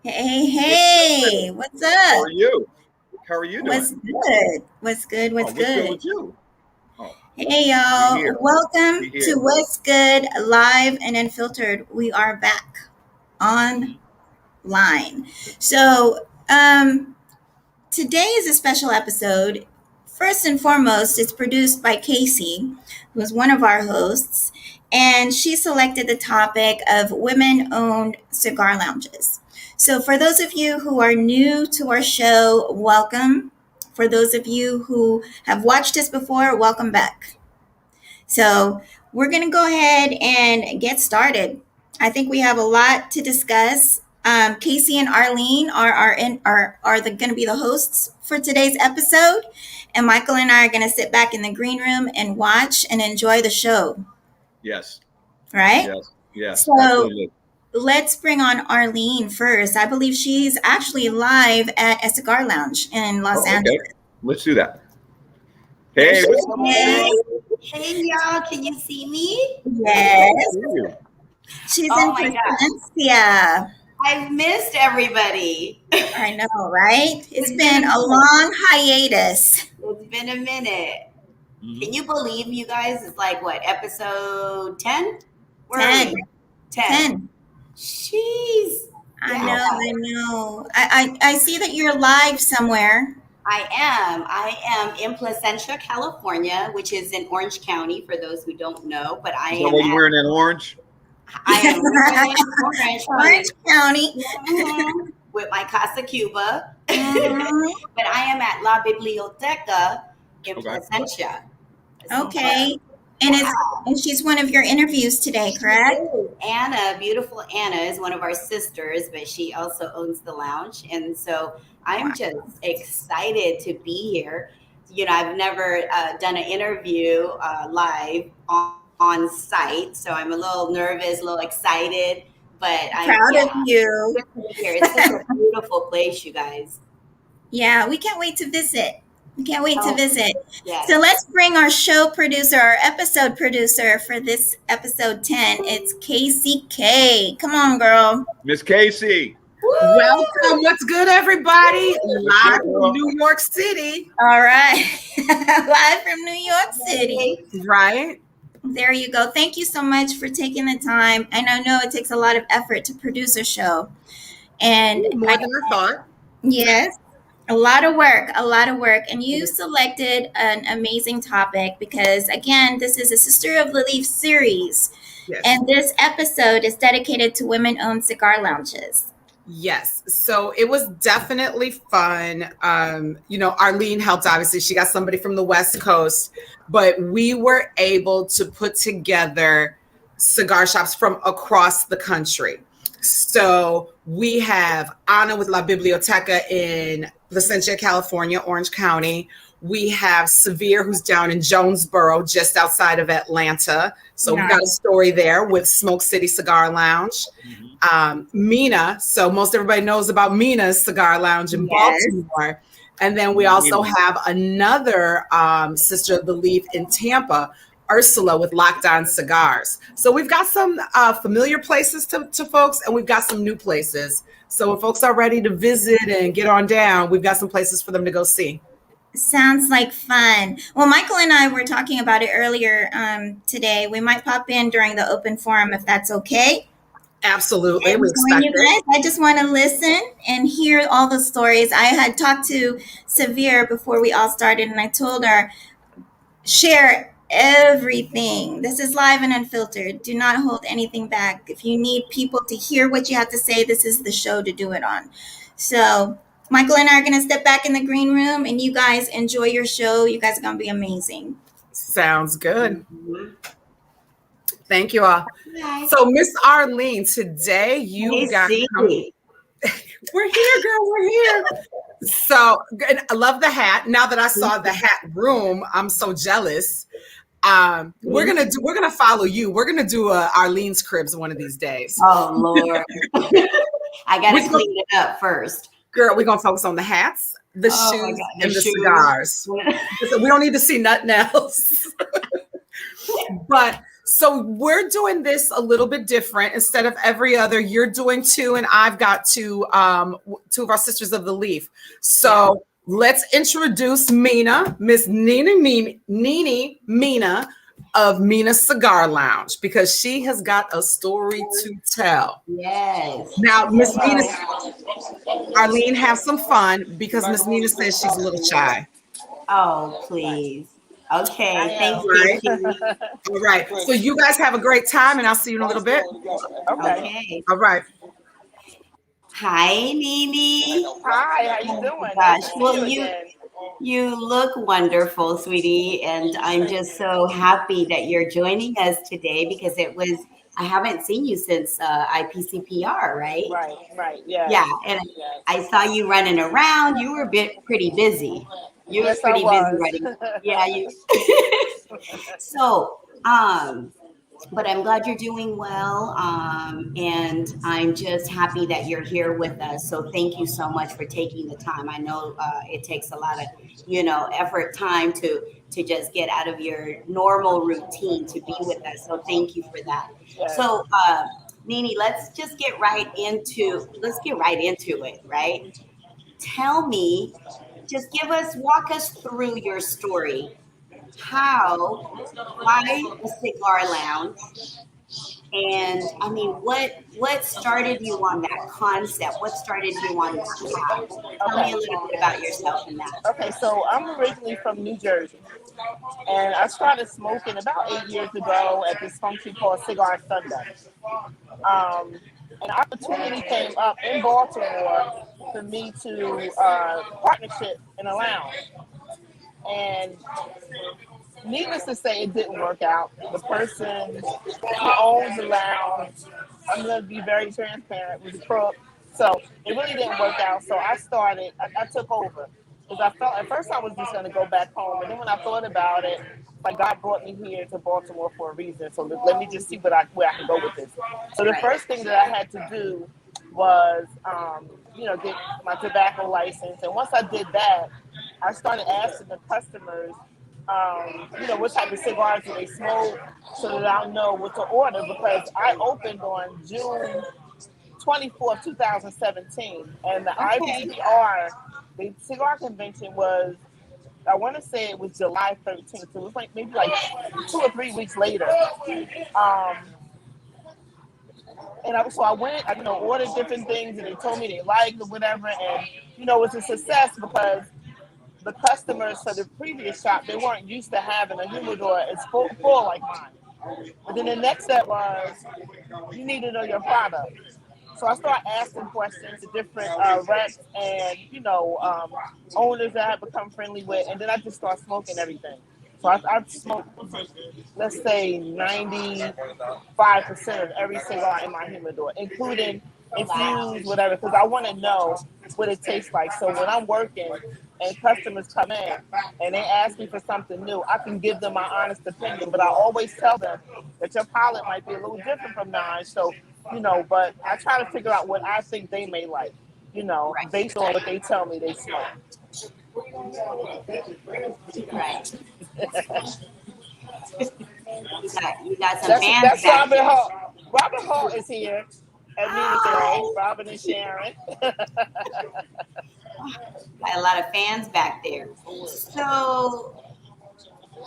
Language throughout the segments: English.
Hey, what's How up? are you? How are you What's doing? good? What's good? Oh, What's what's good good? with you? Oh, Hey, we y'all. here. We Welcome to here. What's Good Live and Unfiltered. We are back online. So, today is a special episode. First and foremost, it's produced by Casey, who is one of our hosts, and she selected the topic of women owned cigar lounges. So, for those of you who are new to our show, welcome. For those of you who have watched us before, welcome back. So, we're going to go ahead and get started. I think we have a lot to discuss. Casey and Arlene are going to be the hosts for today's episode, and Michael and I are going to sit back in the green room and watch and enjoy the show. Yes. Right? Yes. So Absolutely. let's bring on Arlene first. I believe she's actually live at a cigar lounge in Los Oh, okay. Angeles. Let's do that. There Hey, she what's up, is. Arlene? Hey y'all, can you see me? I can Yes, see you. she's Oh in my gosh, Placentia. I've missed everybody. I know, right? It's It's been been a a minute. long hiatus. It's been a minute. Mhm. Can you believe you guys? It's like what, episode 10? Where are 10. we? 10. 10. Jeez. I Yeah, know, I know. I see that you're live somewhere. I am. I am in Placentia, California, which is in Orange County for those who don't know. But Is that why you're wearing that orange? I am wearing Orange Orange County. with my Casa Cuba. Mhm. But I am at La Biblioteca in Okay. Placentia. Okay. And she's one of your interviews today, correct? Anna, beautiful Anna, is one of our sisters, but she also owns the lounge. And so I'm just excited to be here. You know, I've never done an interview live on site, so I'm a little nervous, a little excited, but I'm Proud of you. here. It's such a beautiful place, you guys. Yeah, we can't wait to visit. We can't wait to visit. Yes. So let's bring our show producer, our episode producer for this episode 10. It's Casey K. Come on, girl. Miss Casey. Welcome. What's good, everybody? Live good, from New York City. All right. Live from New York City. Right? There you go. Thank you so much for taking the time. And I know it takes a lot of effort to produce a show. And More than I thought. yes, a lot of work, a lot of work. And you selected an amazing topic because, again, this is a Sister of the Leaf series. Yes. And this episode is dedicated to women-owned cigar lounges. Yes. So it was definitely fun. Arlene helped, obviously. She got somebody from the West Coast, but we were able to put together cigar shops from across the country. So we have Anna with La Biblioteca in Placentia, California, Orange County. We have Sevier, who's down in Jonesboro, just outside of Atlanta. So we've got a story there with Smoke City Cigar Lounge. Mina, so most everybody knows about MINA'S Cigar Lounge in Baltimore. And then we also have another Sister of the Leaf in Tampa, Ursula with Loc'd Cigars. So we've got some familiar places to folks, and we've got some new places. So when folks are ready to visit and get on down, we've got some places for them to go see. Sounds like fun. Well, Michael and I were talking about it earlier today. We might pop in during the open forum if that's okay. Absolutely. We expect you guys. I just want to listen and hear all the stories. I had talked to Cevere before we all started, and I told her, share everything. This is live and unfiltered. Do not hold anything back. If you need people to hear what you have to say, this is the show to do it on. So Michael and I are going to step back in the green room, and you guys enjoy your show. You guys are going to be amazing. Sounds good. Thank you all. Hi. So, Miss Arlene, today you got we're here, girl. We're here. So I love the hat. Now that I saw the hat room, I'm so jealous. We're gonna follow you. We're gonna do Arlene's cribs one of these days. Oh Lord, I gotta clean it up first. Girl, we're gonna focus on the hats, the shoes, and the cigars. So we don't need to see nothing else. But So we're doing this a little bit different. Instead of every other, you're doing two, and I've got two of our sisters of the leaf. So let's introduce Mina, Miss Nene Mina of Mina's Cigar Lounge, because she has got a story to tell. Yes. Now, Miss Nina, Arlene, have some fun, because Miss Nina says she's a little shy. Oh, please. Okay, thank Right. you. All right. So you guys have a great time, and I'll see you in a little bit. Okay. All right. Hi, Nene. Hi, how you doing? Gosh, Nice to well, see you again. you look wonderful, sweetie, and I'm just so happy that you're joining us today, because I haven't seen you since IPCPR, right? Right, yeah. Yeah, and I saw you running around. You were pretty busy. You were pretty busy running. Yeah, you. So, but I'm glad you're doing well, and I'm just happy that you're here with us. So thank you so much for taking the time. I know it takes a lot of, effort, time to just get out of your normal routine to be with us. So thank you for that. Yes. So, Nene, let's get right into it, right? Tell me, walk us through your story. Why the Cigar Lounge? And I mean, what started you on that concept? What started you on that path? Tell me a little bit about yourself and that. Okay, so I'm originally from New Jersey, and I started smoking about 8 years ago at this function called Cigar Sunday. An opportunity came up in Baltimore for me to partnership in a lounge. And needless to say, it didn't work out. The person who owns the lounge, I'm going to be very transparent, was a crook. So it really didn't work out. So I took over. Because I felt, at first I was just going to go back home. And then when I thought about it, like, God brought me here to Baltimore for a reason. So let me just see where I can go with this. So the first thing that I had to do was, get my tobacco license. And once I did that, I started asking the customers, what type of cigars do they smoke, so that I'll know what to order, because I opened on June 24th, 2017. And the IPCPR, the cigar convention was, I want to say it was July 13th. So it was maybe 2 or 3 weeks later. So I went, ordered different things, and they told me they liked or whatever. And, it was a success, because the customers for the previous shop, they weren't used to having a humidor as full like mine. But then the next step was, you need to know your product. So I started asking questions to different reps and, owners that I had become friendly with. And then I just started smoking everything. So I've smoked, let's say, 95% of every cigar in my humidor, including infused, whatever, because I want to know what it tastes like. So when I'm working and customers come in and they ask me for something new, I can give them my honest opinion. But I always tell them that your palate might be a little different from mine. So, but I try to figure out what I think they may like, based on what they tell me they smoke. Right. You got some fans. That's Robert Hall. Robert Hall is here at me today. Robert and Sharon. Got a lot of fans back there. So,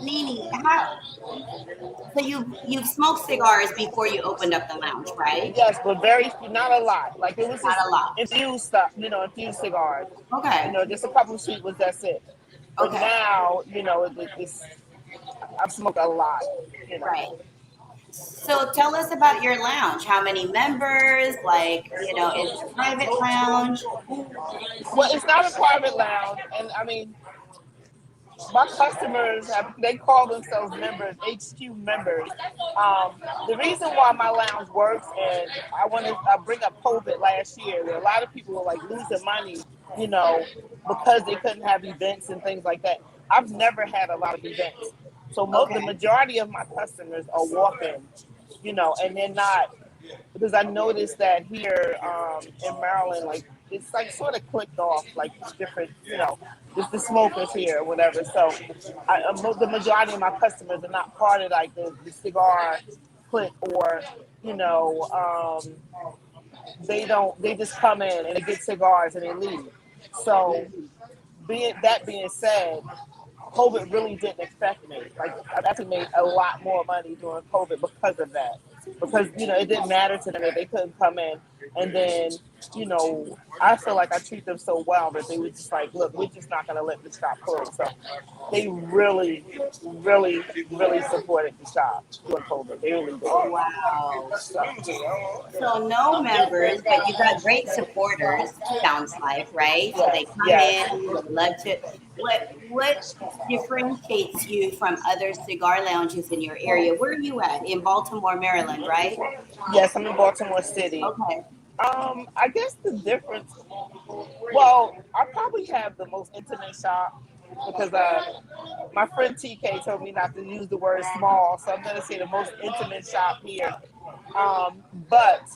Nene, so you've smoked cigars before you opened up the lounge, right? Yes, but not a lot. Like, it was not a lot. Infused stuff, infused cigars. Okay. Just a couple of sweet ones, that's it. But now, I've smoked a lot. Right. So tell us about your lounge. How many members? It's a private lounge. Well, it's not a private lounge, and I mean, my customers they call themselves members, HQ members. The reason why my lounge works, and I bring up COVID last year, where a lot of people were losing money, because they couldn't have events and things like that. I've never had a lot of events. So the majority of my customers are walk-ins, and they're not, because I noticed that here in Maryland, it's sort of clicked off, different, just the smokers here or whatever. So the majority of my customers are not part of the cigar put, or they just come in and they get cigars and they leave. So being said, COVID really didn't affect me. Like, I've actually made a lot more money during COVID because of that. Because, it didn't matter to them if they couldn't come in. And then, I feel like I treat them so well that they were just like, look, we're just not going to let the shop close. So they really, really, really supported the shop during COVID. They really did. Wow. So no members, but you got great supporters, sounds like, right? So they come in, they love to. What differentiates you from other cigar lounges in your area? Where are you at? In Baltimore, Maryland, right? Yes, I'm in Baltimore City. Okay. I guess the difference, well, I probably have the most intimate shop because my friend TK told me not to use the word small, so I'm going to say the most intimate shop here. But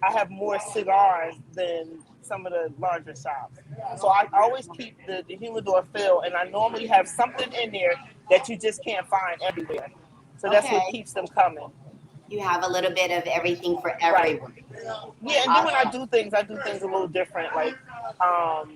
I have more cigars than some of the larger shops. So I always keep the humidor filled, and I normally have something in there that you just can't find everywhere. So that's what keeps them coming. You have a little bit of everything for everyone. Right. Yeah, and then when I do things a little different. Like, I'll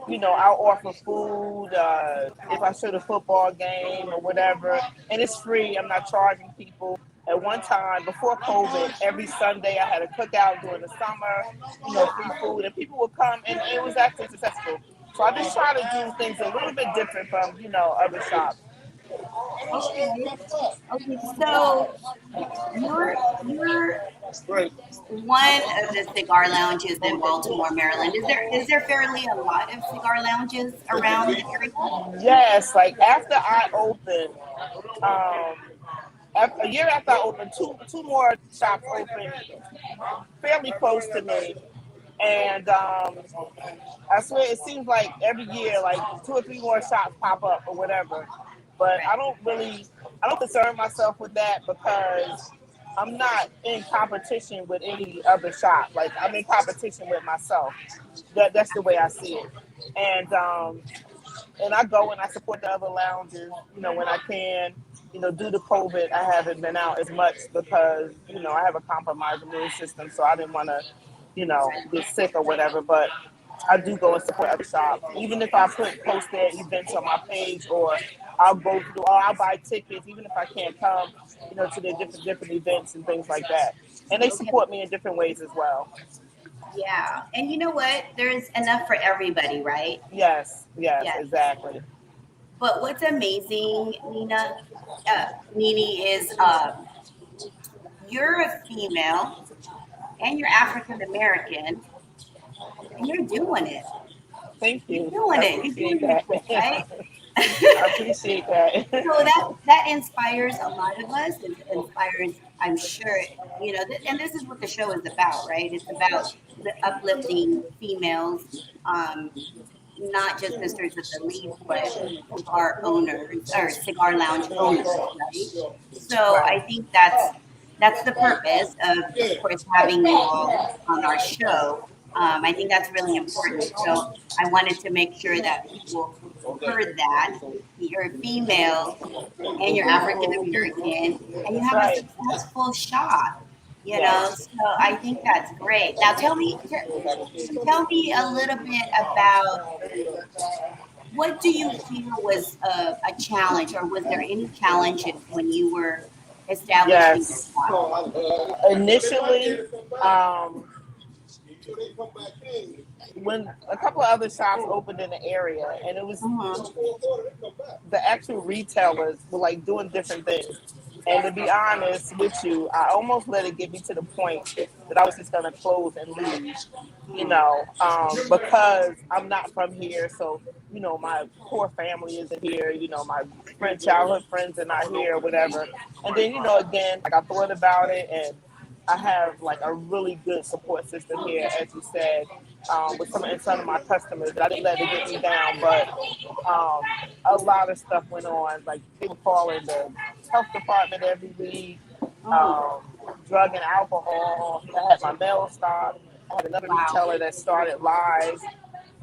offer food if I show the football game or whatever, and it's free. I'm not charging people. At one time, before COVID, every Sunday I had a cookout during the summer, free food, and people would come, and it was actually successful. So I just try to do things a little bit different from, other shops. Okay. So you're one of the cigar lounges in Baltimore, Maryland. Is there fairly a lot of cigar lounges around the area? Yes, like after I opened, a year after I opened, two more shops opened fairly close to me. And I swear it seems like every year, like 2 or 3 more shops pop up or whatever. But I don't concern myself with that because I'm not in competition with any other shop. Like, I'm in competition with myself. That's the way I see it. And I go and I support the other lounges, when I can. Due to COVID, I haven't been out as much because, I have a compromised immune system, so I didn't want to, get sick or whatever. But I do go and support other shops. Even if I post their events on my page, or I'll buy tickets, even if I can't come, to their different events and things like that. And they support me in different ways as well. Yeah. And you know what? There's enough for everybody, right? Yes, exactly. But what's amazing, Nene, is you're a female and you're African American, and you're doing it. Thank you. You're doing it. You're doing it, right? I appreciate that. So that inspires a lot of us. It inspires, I'm sure, and this is what the show is about, right? It's about the uplifting females, not just the Sisters of the Leaf, but cigar owners or cigar lounge owners, right? So I think that's the purpose of course, having you all on our show. I think that's really important. So I wanted to make sure that people heard that you're female and you're African American and you have a successful shop. So I think that's great. Now tell me a little bit about what do you feel was a challenge, or was there any challenges when you were establishing this shop? Initially, when a couple of other shops opened in the area, and it was the actual retailers were like doing different things. And to be honest with you, I almost let it get me to the point that I was just going to close and leave, because I'm not from here. So, my core family isn't here. My childhood friends are not here or whatever. And then, again, like I thought about it, and I have like a really good support system here, as you said, with some of my customers. I didn't let it get me down, but a lot of stuff went on. Like, they were calling the health department every week, drug and alcohol. I had my mail stopped. I had another retailer that started lies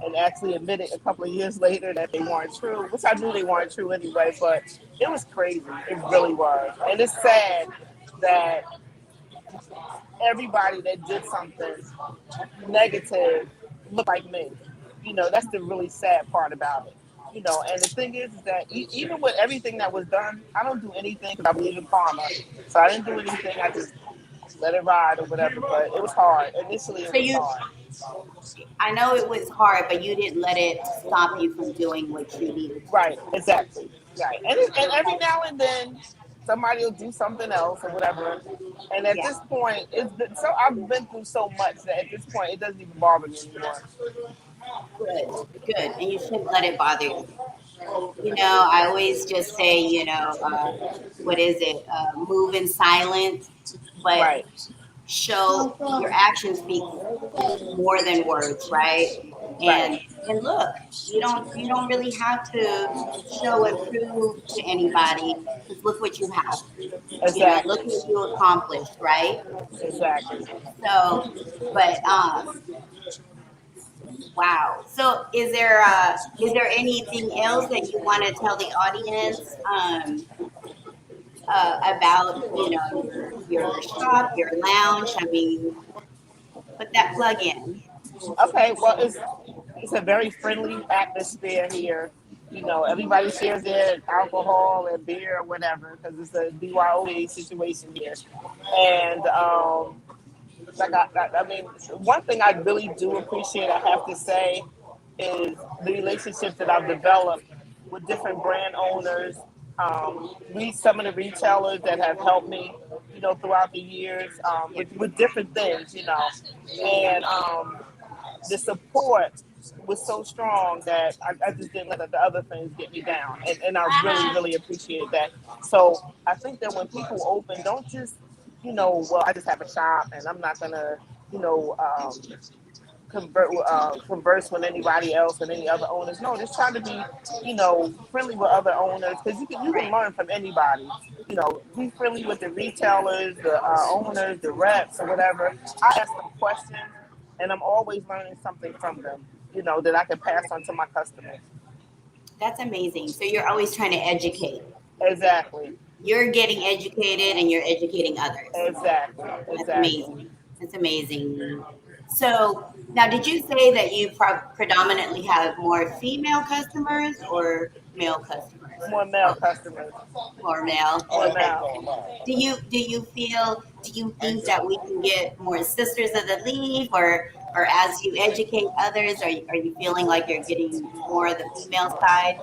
and actually admitted a couple of years later that they weren't true, which I knew they weren't true anyway, but it was crazy. It really was. And it's sad that everybody that did something negative looked like me. That's the really sad part about it. And the thing is that even with everything that was done, I don't do anything because I believe in karma. So I didn't do anything. I just let it ride or whatever. But it was hard. Initially, it was hard. I know it was hard, but you didn't let it stop you from doing what you needed to. Right, exactly. Right. And every now and then, somebody will do something else or whatever. And at this point, I've been through so much that at this point, it doesn't even bother me anymore. Good. And you shouldn't let it bother you. I always just say, what is it? Move in silence, but Right. show your actions speak more than words, right? And look, you don't really have to show and prove to anybody. Just look what you have. Exactly. Look what you accomplished, right? Exactly. So, but wow. So, is there anything else that you want to tell the audience about your shop, your lounge? I mean, put that plug in. Okay. Well, it's a very friendly atmosphere here. Everybody shares their alcohol and beer or whatever because it's a BYOA situation here. And one thing I really do appreciate, I have to say, is the relationships that I've developed with different brand owners, some of the retailers that have helped me, throughout the years, with different things, and the support was so strong that I just didn't let the other things get me down, and I really, really appreciate that. So I think that when people open, don't just, well, I just have a shop and I'm not gonna, converse with anybody else and any other owners. No, just try to be, friendly with other owners because you can learn from anybody. Be friendly with the retailers, the owners, the reps, or whatever. I ask them questions, and I'm always learning something from them. That I can pass on to my customers. That's amazing. So you're always trying to educate. Exactly. You're getting educated, and you're educating others. Exactly. That's amazing. That's amazing. So now, did you say that you predominantly have more female customers or male customers? More male customers. More male. More male. Do you think that we can get more sisters of the leaf, or as you educate others, are you feeling like you're getting more of the female side?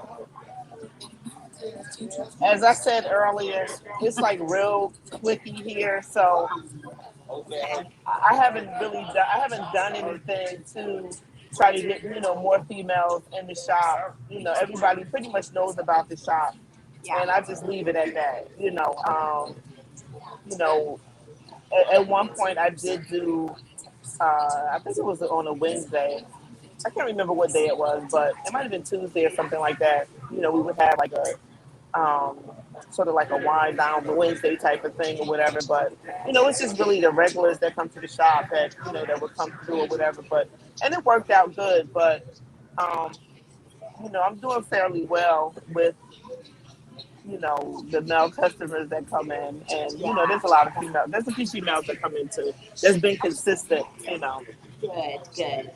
As I said earlier, it's like real cliquey here, so I haven't done anything to try to get more females in the shop. Everybody pretty much knows about the shop, and I just leave it at that. At one point I did do. I think it was on a Wednesday. I can't remember what day it was, but it might have been Tuesday or something like that. We would have like a sort of like a wind down Wednesday type of thing or whatever. But it's just really the regulars that come to the shop that that would come through or whatever. And it worked out good. But I'm doing fairly well with the male customers that come in, and there's a lot of females. There's a few females that come in too. That's been consistent. Good.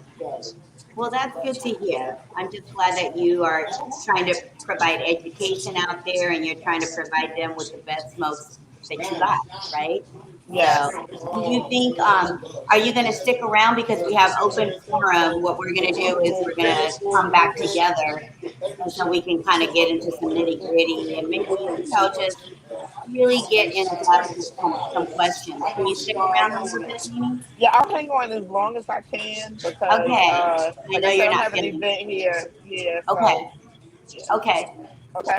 Well, that's good to hear. I'm just glad that you are trying to provide education out there, and you're trying to provide them with the best smokes that you got, right? Yes. So, do you think, are you going to stick around because we have open forum? What we're going to do is we're going to come back together so we can kind of get into some nitty gritty and maybe just really get into some questions. Can you stick around a little bit, Nene? Yeah, I'll hang on as long as I can because Okay. I know you're I not have an event here. Yeah. Okay. Okay.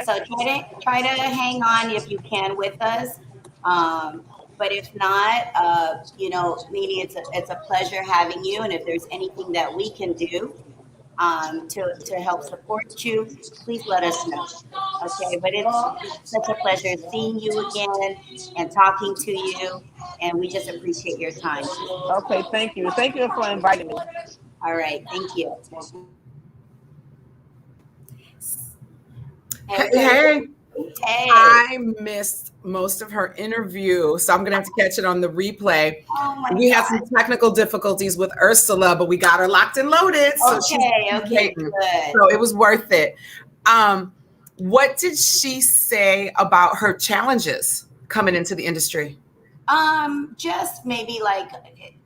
So try to hang on if you can with us. But if not, Nene, it's a pleasure having you. And if there's anything that we can do to help support you, please let us know. Okay, but it's such a pleasure seeing you again and talking to you, and we just appreciate your time. Okay, thank you. Thank you for inviting me. All right, thank you. Hey, Hey. I missed most of her interview, so I'm going to have to catch it on the replay. Oh my We had God. some technical difficulties with Ursula, but we got her locked and loaded. So Okay, good. So it was worth it. What did she say about her challenges coming into the industry? Just maybe like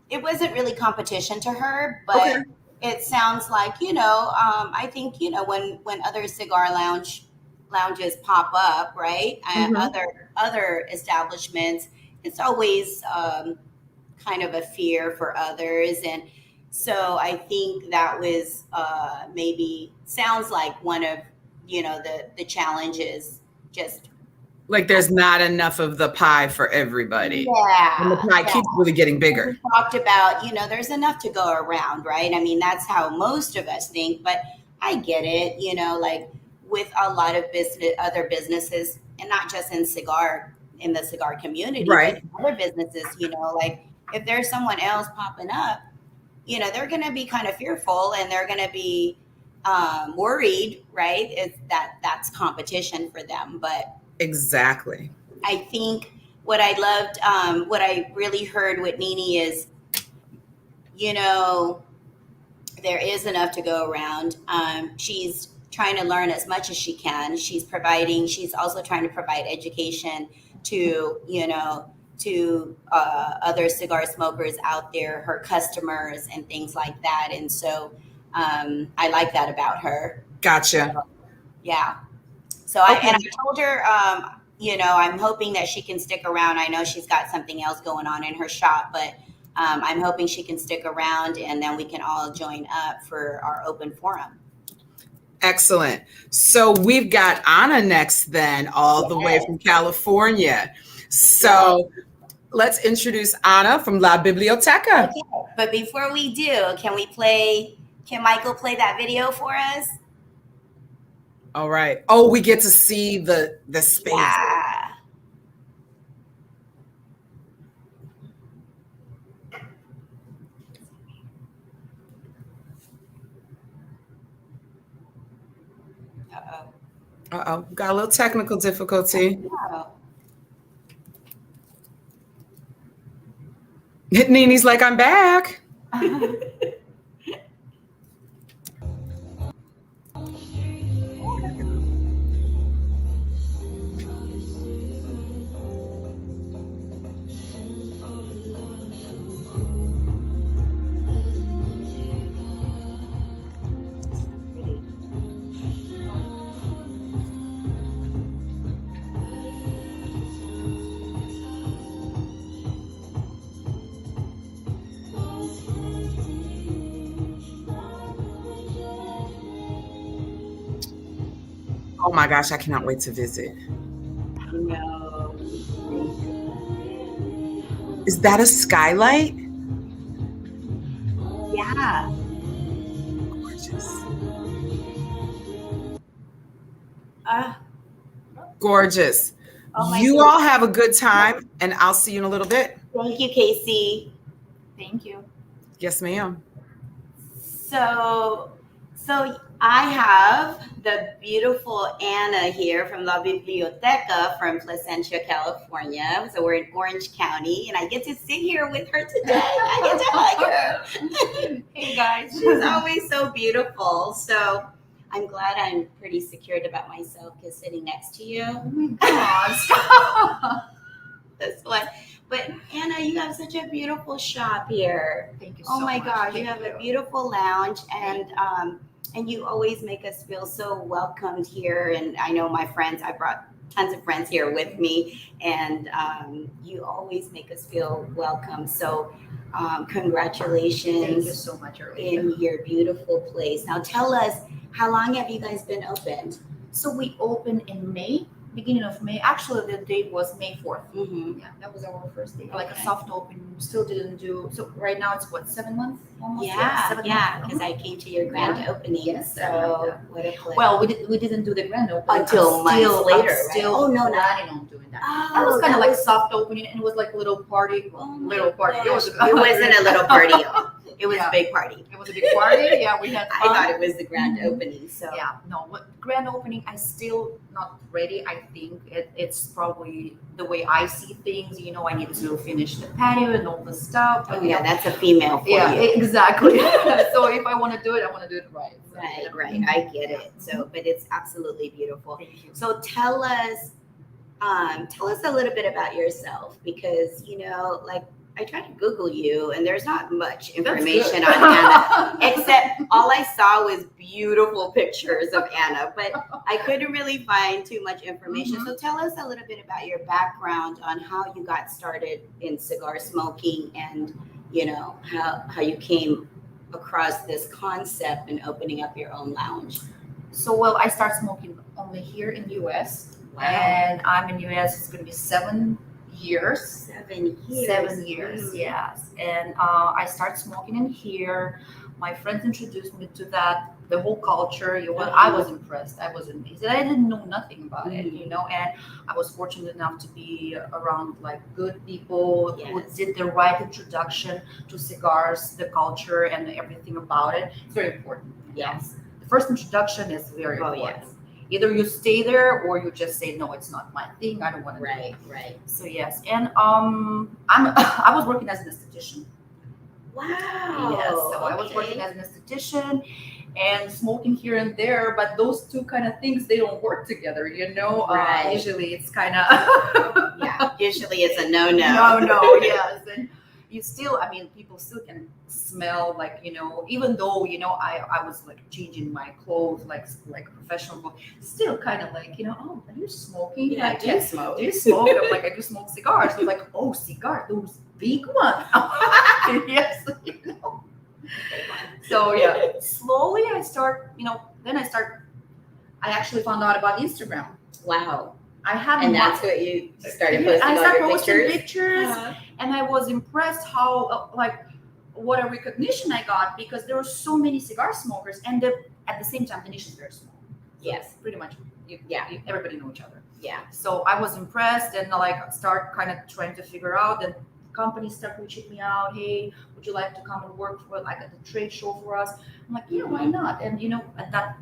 it wasn't really competition to her, but Okay. it sounds like, I think, when other cigar lounges pop up, right? And other establishments, it's always kind of a fear for others. And so I think that was maybe sounds like one of, the challenges, just like there's not enough of the pie for everybody. Yeah. And the pie keeps really getting bigger. We talked about, there's enough to go around, right? I mean, that's how most of us think, but I get it, like with a lot of other businesses, and not just in the cigar community, right? But other businesses, like if there's someone else popping up, they're going to be kind of fearful and they're going to be worried, right? That's competition for them. But exactly. I think what I loved, what I really heard with Nene is, there is enough to go around. She's trying to learn as much as she can. She's also trying to provide education to, other cigar smokers out there, her customers and things like that. And so I like that about her. Gotcha. So, yeah. So I told her, I'm hoping that she can stick around. I know she's got something else going on in her shop, but I'm hoping she can stick around and then we can all join up for our open forum. Excellent. So we've got Anna next then, all the way from California. So let's introduce Anna from La Biblioteca. Okay. But before we do, can Michael play that video for us? All right. Oh, we get to see the space. Yeah. Uh-oh. Got a little technical difficulty. Oh. Nene's like, I'm back. Oh my gosh, I cannot wait to visit. No. Is that a skylight? Yeah. Gorgeous. Gorgeous. Oh my You goodness. all have a good time, and I'll see you in a little bit. Thank you, Casey. Thank you. Yes, ma'am. So I have the beautiful Anna here from La Biblioteca from Placentia, California. So we're in Orange County, and I get to sit here with her today. I get to hug her. Hey guys. She's always so beautiful. So I'm glad I'm pretty secured about myself because sitting next to you. Oh my gosh. This one. But Anna, you have such a beautiful shop here. Thank you so Oh much. my gosh, you Thank have a beautiful lounge, and you always make us feel so welcomed here. And I know my friends, I brought tons of friends here with me, and you always make us feel welcome. So congratulations. Thank you so much, Ursula. In your beautiful place. Now tell us, how long have you guys been opened? So we opened in May, beginning of May. Actually, the date was May 4th. Mm-hmm. Yeah, that was our first day. Like a Okay. soft open. Still didn't do. So right now it's what, 7 months almost. Yeah, 7 yeah, months. because I came to your grand Yeah. opening. Yes, So what a pleasure. Well, we didn't do the grand opening Until months later, right? Still Oh, no, no. planning on doing that. Oh, It was kind that of like was- soft opening, and it was like little party. Oh my little party. gosh. It wasn't a little party. It was Yeah. a big party. It was a big party. Yeah, we had I fun. thought it was the grand Mhm. opening. So Yeah, no, but grand opening, I still not ready. I think it's probably the way I see things. You know, I need to finish the patio and all the stuff. Oh but, yeah, that's a female for yeah, you. exactly. So if I want to do it, I want to do it right. So, Right, yeah. right. I get it. So, but it's absolutely beautiful. Thank you. So tell us a little bit about yourself, because like I tried to Google you and there's not much information on Anna, except all I saw was beautiful pictures of Anna, but I couldn't really find too much information. So tell us a little bit about your background on how you got started in cigar smoking, and how you came across this concept and opening up your own lounge. So, well, I started smoking only here in the U.S. Wow. And I'm in the U.S. It's going to be 7 years. 7 years. 7 years, yes. And I started smoking in here. My friends introduced me to that, the whole culture. I was impressed. I was amazed. I didn't know nothing about it, and I was fortunate enough to be around like good people who did the right introduction to cigars, the culture, and everything about it. It's very important. Yes. The first introduction is very important. Yes. Either you stay there or you just say, no, it's not my thing. I don't want to do it. Right. So yes, and I was working as an esthetician. Wow. Yes, so I was working as an esthetician and smoking here and there, but those two kind of things, they don't work together, Right. Usually it's kind of Yeah, usually it's a no-no. no, yes, and you still, people still can smell, like, even though, I was like changing my clothes, like a professional, but still kind of like, oh, are you smoking? Yeah, Like, do you smoke? Do you smoke? I'm like, I do smoke cigars. I was like, oh, cigar, those big ones. Yes, So yeah, slowly I actually found out about Instagram. Wow. I have And that's what you started posting I all started your posting pictures? and I was impressed how what a recognition I got, because there were so many cigar smokers, and at the same time the niche is very small. So Yes. pretty much everybody know each other. Yeah. So I was impressed, and start kind of trying to figure out. Then companies start reaching me out. Hey, would you like to come and work for at the trade show for us? I'm like, yeah, why not? And at that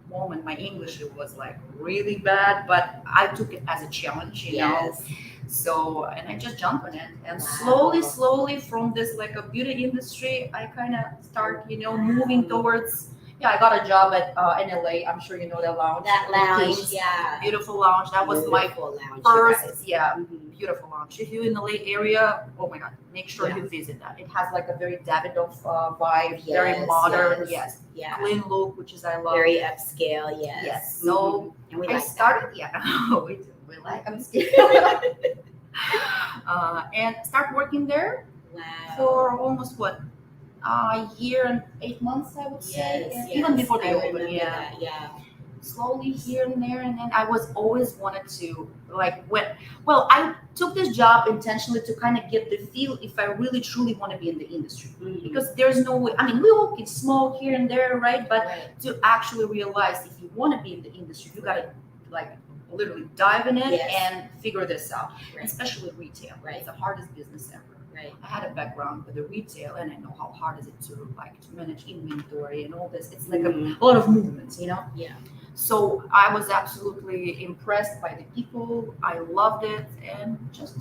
moment my English was really bad, but I took it as a challenge, Yes. So, and I just jumped on it, and Wow. slowly from this a beauty industry, I kind of start moving towards. I got a job at NLA. I'm sure you know that lounge. That lounge, Kings. yeah. Beautiful lounge. That was my Beautiful lounge, you first, guys. beautiful lounge. If you're in the Lake area, oh my God, make sure you visit that. It has a very Davidoff vibe, very modern, Yeah. clean look, which is I love. Very upscale, yes. Yes. So And we I like started, we do. We like upscale. And start working there that. Wow. for almost a year and 8 months, I would say. Yes, Even before they I opened, remember that, yeah. Slowly here and there, and then I was always wanted to I took this job intentionally to kind of get the feel if I really truly want to be in the industry, because there's no way. We all can smoke here and there, right? But to actually realize if you want to be in the industry, you gotta literally dive in it and figure this out. Especially retail, right? It's the hardest business ever. Right. I had a background with the retail, and I know how hard is it to manage inventory and all this. It's a lot of movements, Yeah. So I was absolutely impressed by the people. I loved it, and just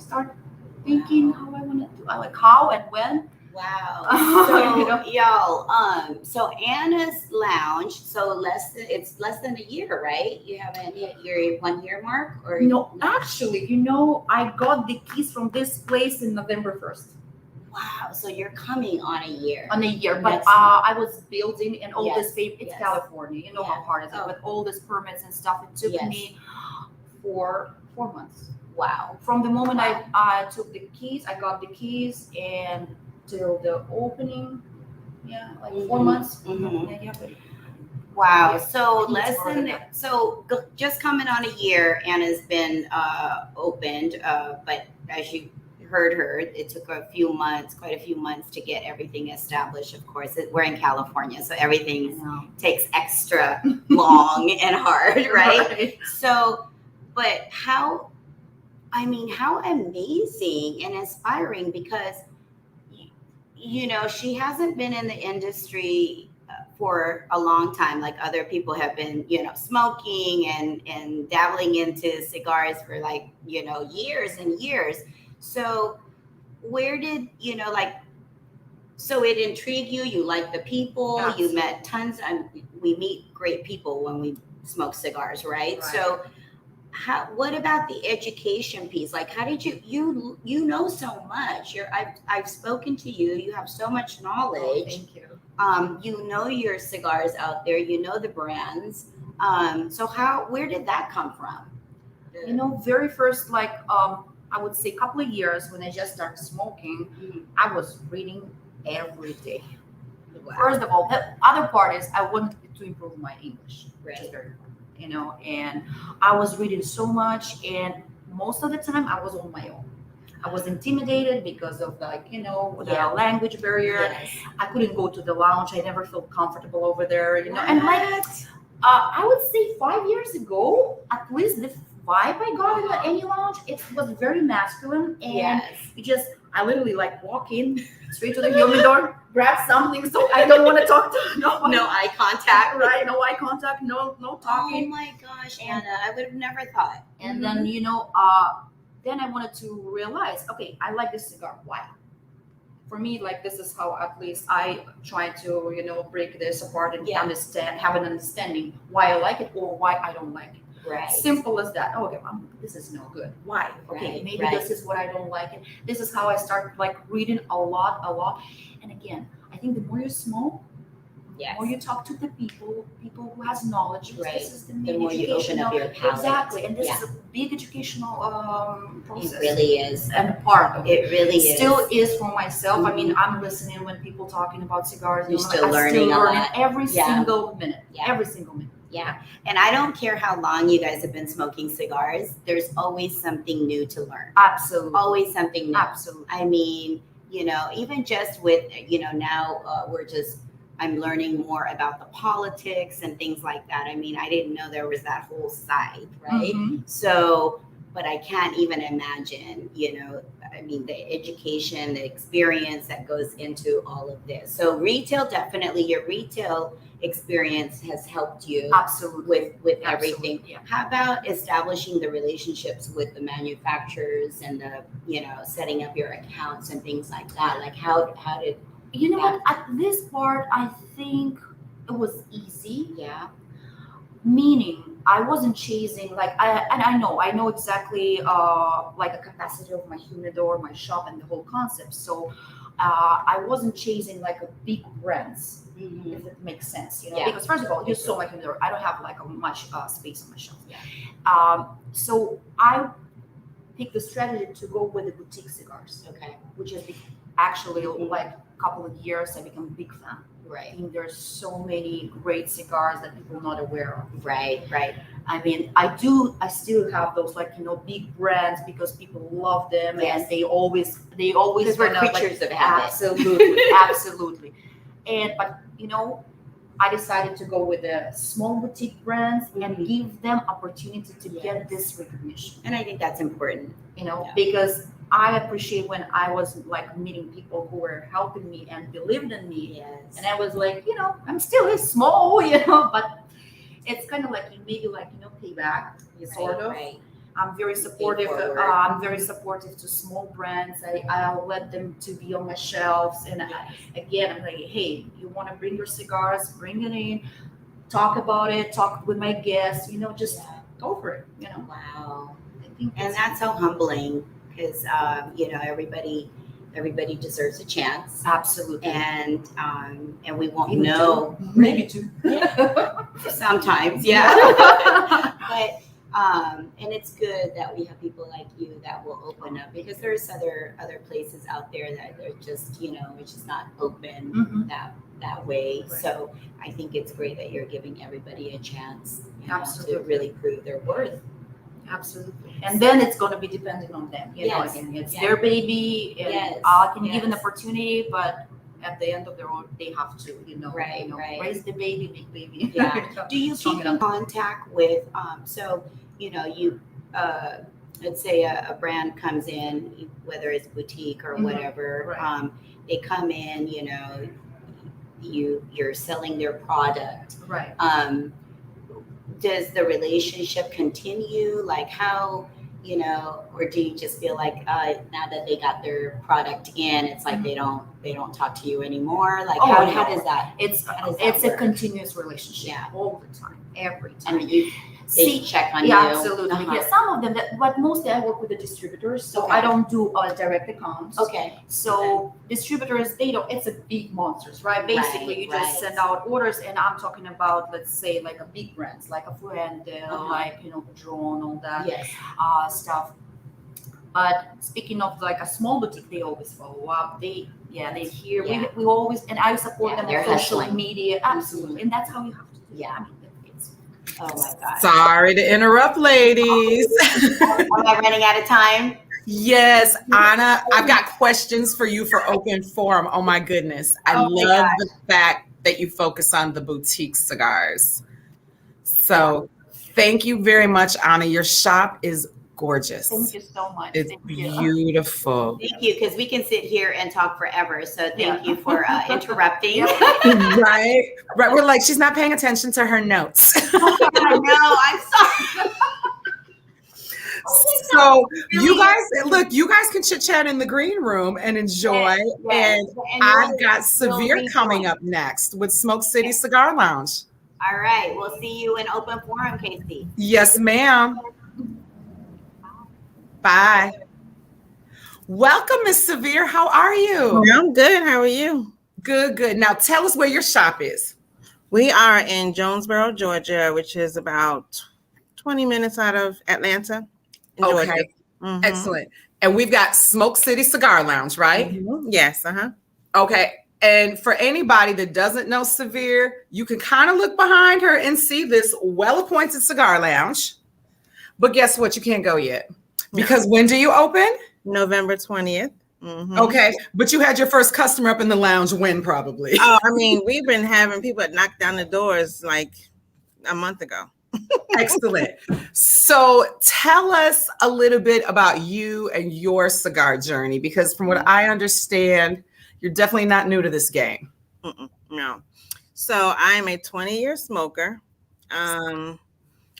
start thinking how I want to do. How and when. Wow. So y'all, so Anna's Lounge. So it's less than a year, right? You haven't hit your 1 year mark, or Actually, I got the keys from this place in November 1st. Wow. So you're coming on a year. But I was building and all this paper. It's Yes. California. You know how hard it is with all these permits and stuff. It took me 4 months. Wow. From the moment I took the keys, I got the keys, and till the opening, 4 months. Wow. Yeah. So It's just coming on a year, Anna's been opened, but as you heard her, it took quite a few months to get everything established. Of course, we're in California, so everything takes extra long and hard, right? So, but how amazing and inspiring, because she hasn't been in the industry for a long time, like other people have been, smoking and dabbling into cigars for like, years and years. So where did, so it intrigued you? You like the people, Absolutely. you met tons, and we meet great people when we smoke cigars, right? So what about the education piece? Like, how did you know so much? I've spoken to you. You have so much knowledge. Thank you. You know your cigars out there. You know the brands. So where did that come from? Very first, I would say a couple of years when I just started smoking, I was reading every day. Wow. First of all, the other part is I wanted to improve my English, which is Right. very important, and I was reading so much, and most of the time I was on my own. I was intimidated because of the Yeah. language barrier. Yes. I couldn't go to the lounge. I never felt comfortable over there, and What? I would say 5 years ago, at least the vibe I got in any lounge, it was very masculine, and Yes. I literally walk in straight to the humidor, grab something, so I don't want to talk to nobody. No eye contact. Right, no eye contact, no Oh talking. my gosh, And- Anna, I would have never thought. And then I wanted to realize, okay, I like this cigar. Why? For me, this is how at least I try to, break this apart and Yeah. have an understanding why I like it or why I don't like it. Right. Simple as that. Oh, okay, this is no good. Why? Okay, Right, maybe right. this is what I don't like. And this is how I start reading a lot. And again, I think the more you smoke, Yes. the more you talk to the people who has knowledge. Right. This is the The main more you open up your palate. Exactly, and this Yeah. is a big educational process. It really is. And part of It really is. still is for myself. I mean, I'm listening when people talking about cigars. You're I'm still I'm learning a lot. every Yeah. single minute. Yeah. Every single minute. Yeah. And I don't care how long you guys have been smoking cigars, there's always something new to learn. Absolutely. Always something new. Absolutely. I mean, even just with, now I'm learning more about the politics and things like that. I mean, I didn't know there was that whole side, right? Mhm. So, but I can't even imagine, the education, the experience that goes into all of this. So your retail experience has helped you Absolutely. with Absolutely, everything. yeah. How about establishing the relationships with the manufacturers and the, setting up your accounts and things like that? Like how did, You know what? At this part, I think it was easy. yeah. Meaning, I wasn't chasing I know exactly a capacity of my humidor, my shop, and the whole concept. So I wasn't chasing a big brands, Mhm. if it makes sense, Yeah. Because first of all, you saw my humidor. I don't have a much space on my shelf. Yeah. So I picked the strategy to go with the boutique cigars, Okay. which is actually a couple of years I become a big fan. I Right. think there's so many great cigars that people are not aware of. Right. I mean, I still have those big brands because people love them, Yes. and they always Because we're wanna, creatures of habit. absolutely. But I decided to go with the small boutique brands and Mhm. give them opportunity to Yes. get this recognition. And I think that's important. Yeah. Because I appreciate when I was meeting people who were helping me and believed in me. Yes. And I was I'm still small, but it's kind of maybe payback, sort of. Right. I'm very supportive. forward. I'm very supportive to small brands. I'll let them to be on my shelves. And again, I'm like, hey, you want to bring your cigars, bring it in, talk about it, talk with my guests, just go for it, Wow. I think And that's so humbling because, everybody deserves a chance. absolutely. And we won't Even know two, maybe two. sometimes, yeah. But and it's good that we have people like you that will open up, because there's other places out there that they're just it's just not open Mhm. that way. Right. So I think it's great that you're giving everybody a chance to Absolutely. really prove their worth. Absolutely. And then it's going to be dependent on them. Yes. Again, it's Yeah. their baby, and Yes. I can give an Yes. opportunity, but at the end of their own, they have to, Right, right. raise the baby, make baby. Yeah. Do you Strong keep in enough. contact with so you let's say a brand comes in, whether it's boutique or whatever, Right. they come in, you're selling their product. Right. Does the relationship continue? Like how, or do you just feel like now that they got their product in, it's like they don't talk to you anymore? Like Oh, how no. does that? It's How does that it's a work? continuous relationship Yeah. all the time, every time. And they See, check on yeah, you. absolutely. Uh-huh. Yeah, some of them, but mostly I work with the distributors, so Okay. I don't do direct accounts. Okay. So distributors, they don't. It's a big monsters, right? Basically, you just send out orders, and I'm talking about, let's say, like a big brands, like a Fuendel, like Patron, all that Yes. stuff. But speaking of like a small boutique, they always follow up. They hear. Yeah. We always, and I support them they're on social hustling. media, absolutely, and that's how you have to do it. Yeah. I mean, it's Oh my God. Sorry to interrupt, ladies. Am I running out of time? Yes, Anna, I've got questions for you for open forum. Oh my goodness. I Oh my love gosh. the fact that you focus on the boutique cigars. So thank you very much, Anna. Your shop is gorgeous. Thank you so much. It's Thank you. beautiful. Thank you, because we can sit here and talk forever. So thank you for interrupting. Right. We're like, she's not paying attention to her notes. I know. I'm sorry. So you guys can chit chat in the green room and enjoy. Yes. And I've got you'll Cevere be coming fine. up next with Smoke City Cigar Lounge. All right. We'll see you in open forum, Casey. Yes, ma'am. Bye. Welcome, Miss Sevier. How are you? I'm good. How are you? Good, good. Now tell us where your shop is. We are in Jonesboro, Georgia, which is about 20 minutes out of Atlanta, in Georgia. Okay. Mhm. Excellent. And we've got Smoke City Cigar Lounge, right? Mhm. Yes. Okay. And for anybody that doesn't know Severe, you can kind of look behind her and see this well-appointed cigar lounge. But guess what? You can't go yet. Because when do you open? November 20th. Mhm. Okay. But you had your first customer up in the lounge when probably? Oh, I mean, we've been having people that knock down the doors like a month ago. Excellent. So tell us a little bit about you and your cigar journey, because from what I understand, you're definitely not new to this game. No. So I'm a 20-year smoker.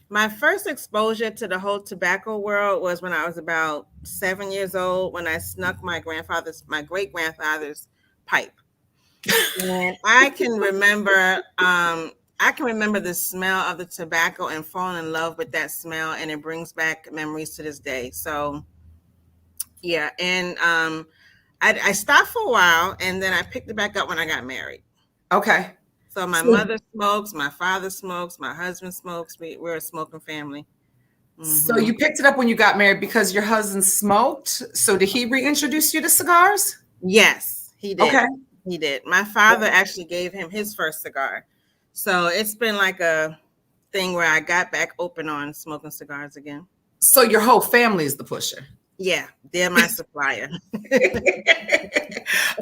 My first exposure to the whole tobacco world was when I was about 7 years old, when I snuck my great grandfather's pipe. And I can remember the smell of the tobacco and falling in love with that smell, and it brings back memories to this day. So yeah, and I stopped for a while, and then I picked it back up when I got married. Okay. So my mother smokes, my father smokes, my husband smokes. We're a smoking family. So you picked it up when you got married because your husband smoked. So did he reintroduce you to cigars? Yes, he did. Okay. He did. My father actually gave him his first cigar. So it's been like a thing where I got back open on smoking cigars again. So your whole family is the pusher. Yeah, they're my supplier.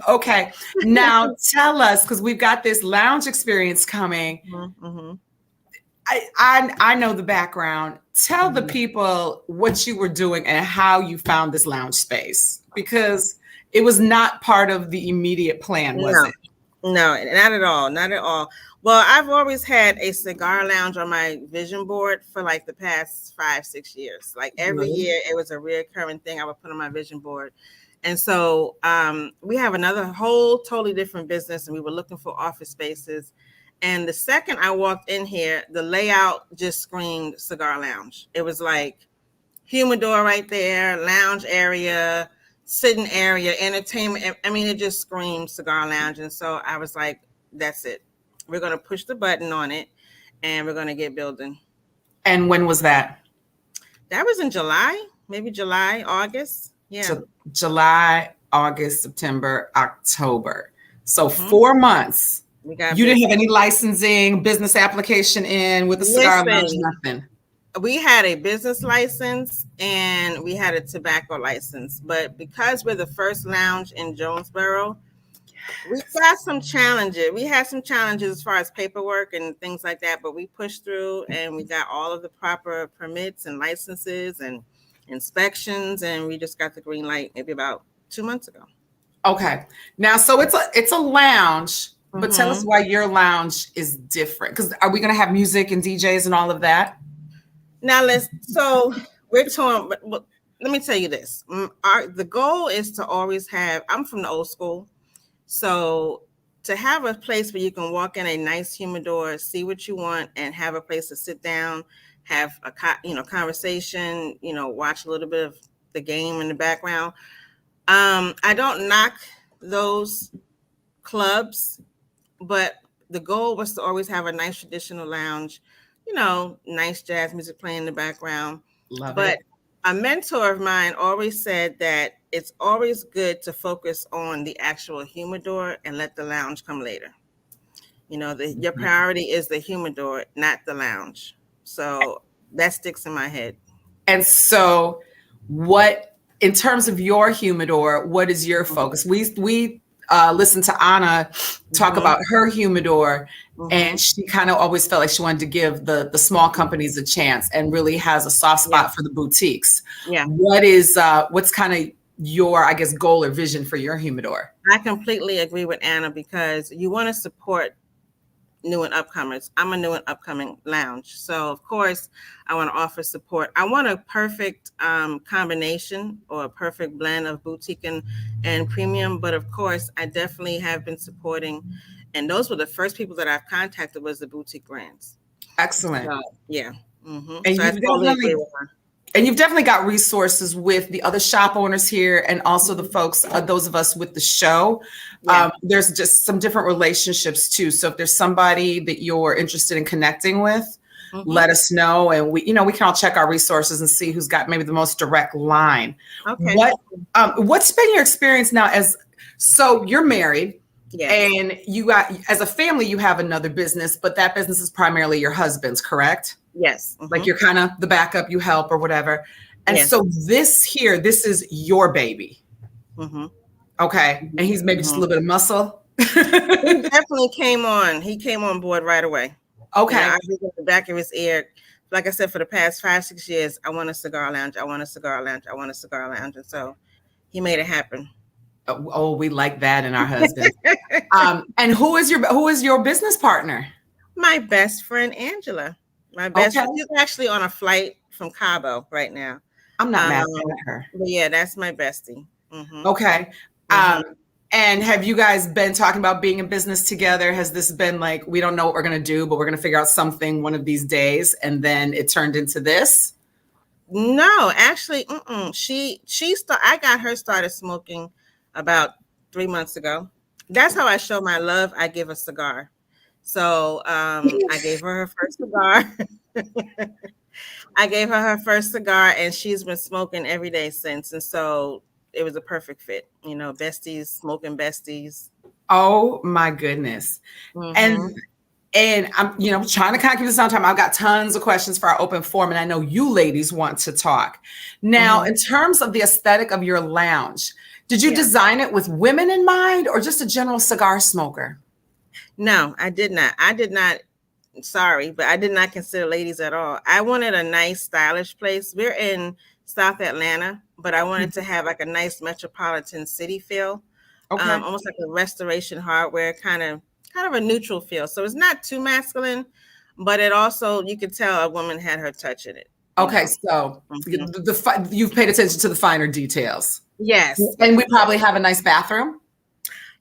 Okay. Now tell us, because we've got this lounge experience coming. Mm-hmm. I know the background. Tell the people what you were doing and how you found this lounge space, because it was not part of the immediate plan, was it? No, not at all. Not at all. Well, I've always had a cigar lounge on my vision board for like the past 5-6 years. Like every year, it was a recurring thing I would put on my vision board. And so we have another whole totally different business, and we were looking for office spaces. And the second I walked in here, the layout just screamed cigar lounge. It was like humidor right there, lounge area, sitting area, entertainment. I mean, it just screamed cigar lounge. And so I was like, that's it. We're going to push the button on it, and we're going to get building. And when was that? That was in July, maybe July, August. Yeah. July, August, September, October. So 4 months. We got you didn't have any licensing, business application in with the cigar lounge, nothing. We had a business license and we had a tobacco license, but because we're the first lounge in Jonesboro, we got some challenges. We had some challenges as far as paperwork and things like that, but we pushed through and we got all of the proper permits and licenses and inspections, and we just got the green light maybe about 2 months ago. Okay. Now, so it's a lounge, but tell us why your lounge is different. Because are we going to have music and DJs and all of that? Now so we're torn, but let me tell you this. The goal is to always have, I'm from the old school. So to have a place where you can walk in a nice humidor, see what you want, and have a place to sit down, have a conversation, watch a little bit of the game in the background. I don't knock those clubs, but the goal was to always have a nice traditional lounge, nice jazz music playing in the background. Love but it. A mentor of mine always said that it's always good to focus on the actual humidor and let the lounge come later. Your priority is the humidor, not the lounge. So that sticks in my head. And so in terms of your humidor, what is your focus? We listened to Anna talk about her humidor, and she kind of always felt like she wanted to give the small companies a chance and really has a soft spot for the boutiques. Yeah. What's kind of your, I guess, goal or vision for your humidor? I completely agree with Anna, because you want to support new and upcomers. I'm a new and upcoming lounge. So of course I want to offer support. I want a perfect combination or a perfect blend of boutique and premium. But of course I definitely have been supporting, and those were the first people that I've contacted was the boutique brands. Excellent. So, yeah. Mm-hmm. And so I totally agree with her. And you've definitely got resources with the other shop owners here, and also the folks, those of us with the show. Yeah. There's just some different relationships too. So if there's somebody that you're interested in connecting with, let us know. And we can all check our resources and see who's got maybe the most direct line. Okay. What's been your experience now so you're married? Yes. And you got, as a family, you have another business, but that business is primarily your husband's, correct? Yes. Like you're kind of the backup, you help or whatever. And so this is your baby. Okay. And he's maybe just a little bit of muscle. He definitely came on. He came on board right away. Okay. I was at the back of his ear. Like I said, for the past 5-6 years, I want a cigar lounge. I want a cigar lounge. I want a cigar lounge. And so he made it happen. Oh, we like that in our husband. And who is your business partner? My best friend, Angela. My best friend. She's actually on a flight from Cabo right now. I'm not mad at her. But yeah, that's my bestie. Okay. And have you guys been talking about being in business together? Has this been like, we don't know what we're going to do, but we're going to figure out something one of these days, and then it turned into this? No, actually, I got her started smoking about 3 months ago. That's how I show my love. I give a cigar. So I gave her first cigar. I gave her first cigar, and she's been smoking every day since. And so it was a perfect fit, besties, smoking besties. Oh my goodness. And I'm, trying to kind of keep this on time. I've got tons of questions for our open forum, and I know you ladies want to talk. Now, in terms of the aesthetic of your lounge, did you design it with women in mind or just a general cigar smoker? No, I did not. Sorry, but I did not consider ladies at all. I wanted a nice, stylish place. We're in South Atlanta, but I wanted to have like a nice metropolitan city feel. Okay. Almost like a Restoration Hardware, kind of a neutral feel. So it's not too masculine, but it also, you could tell a woman had her touch in it. Okay, so you've paid attention to the finer details. Yes. And we probably have a nice bathroom?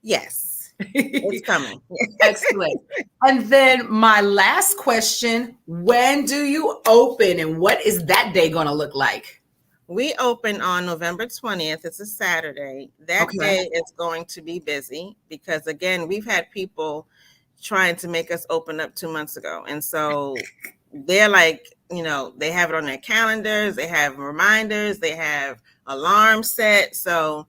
Yes. It's coming. Excellent. And then my last question, when do you open and what is that day going to look like? We open on November 20th. It's a Saturday. That day is going to be busy because, again, we've had people trying to make us open up 2 months ago. And so they're like, they have it on their calendars. They have reminders. They have alarms set. So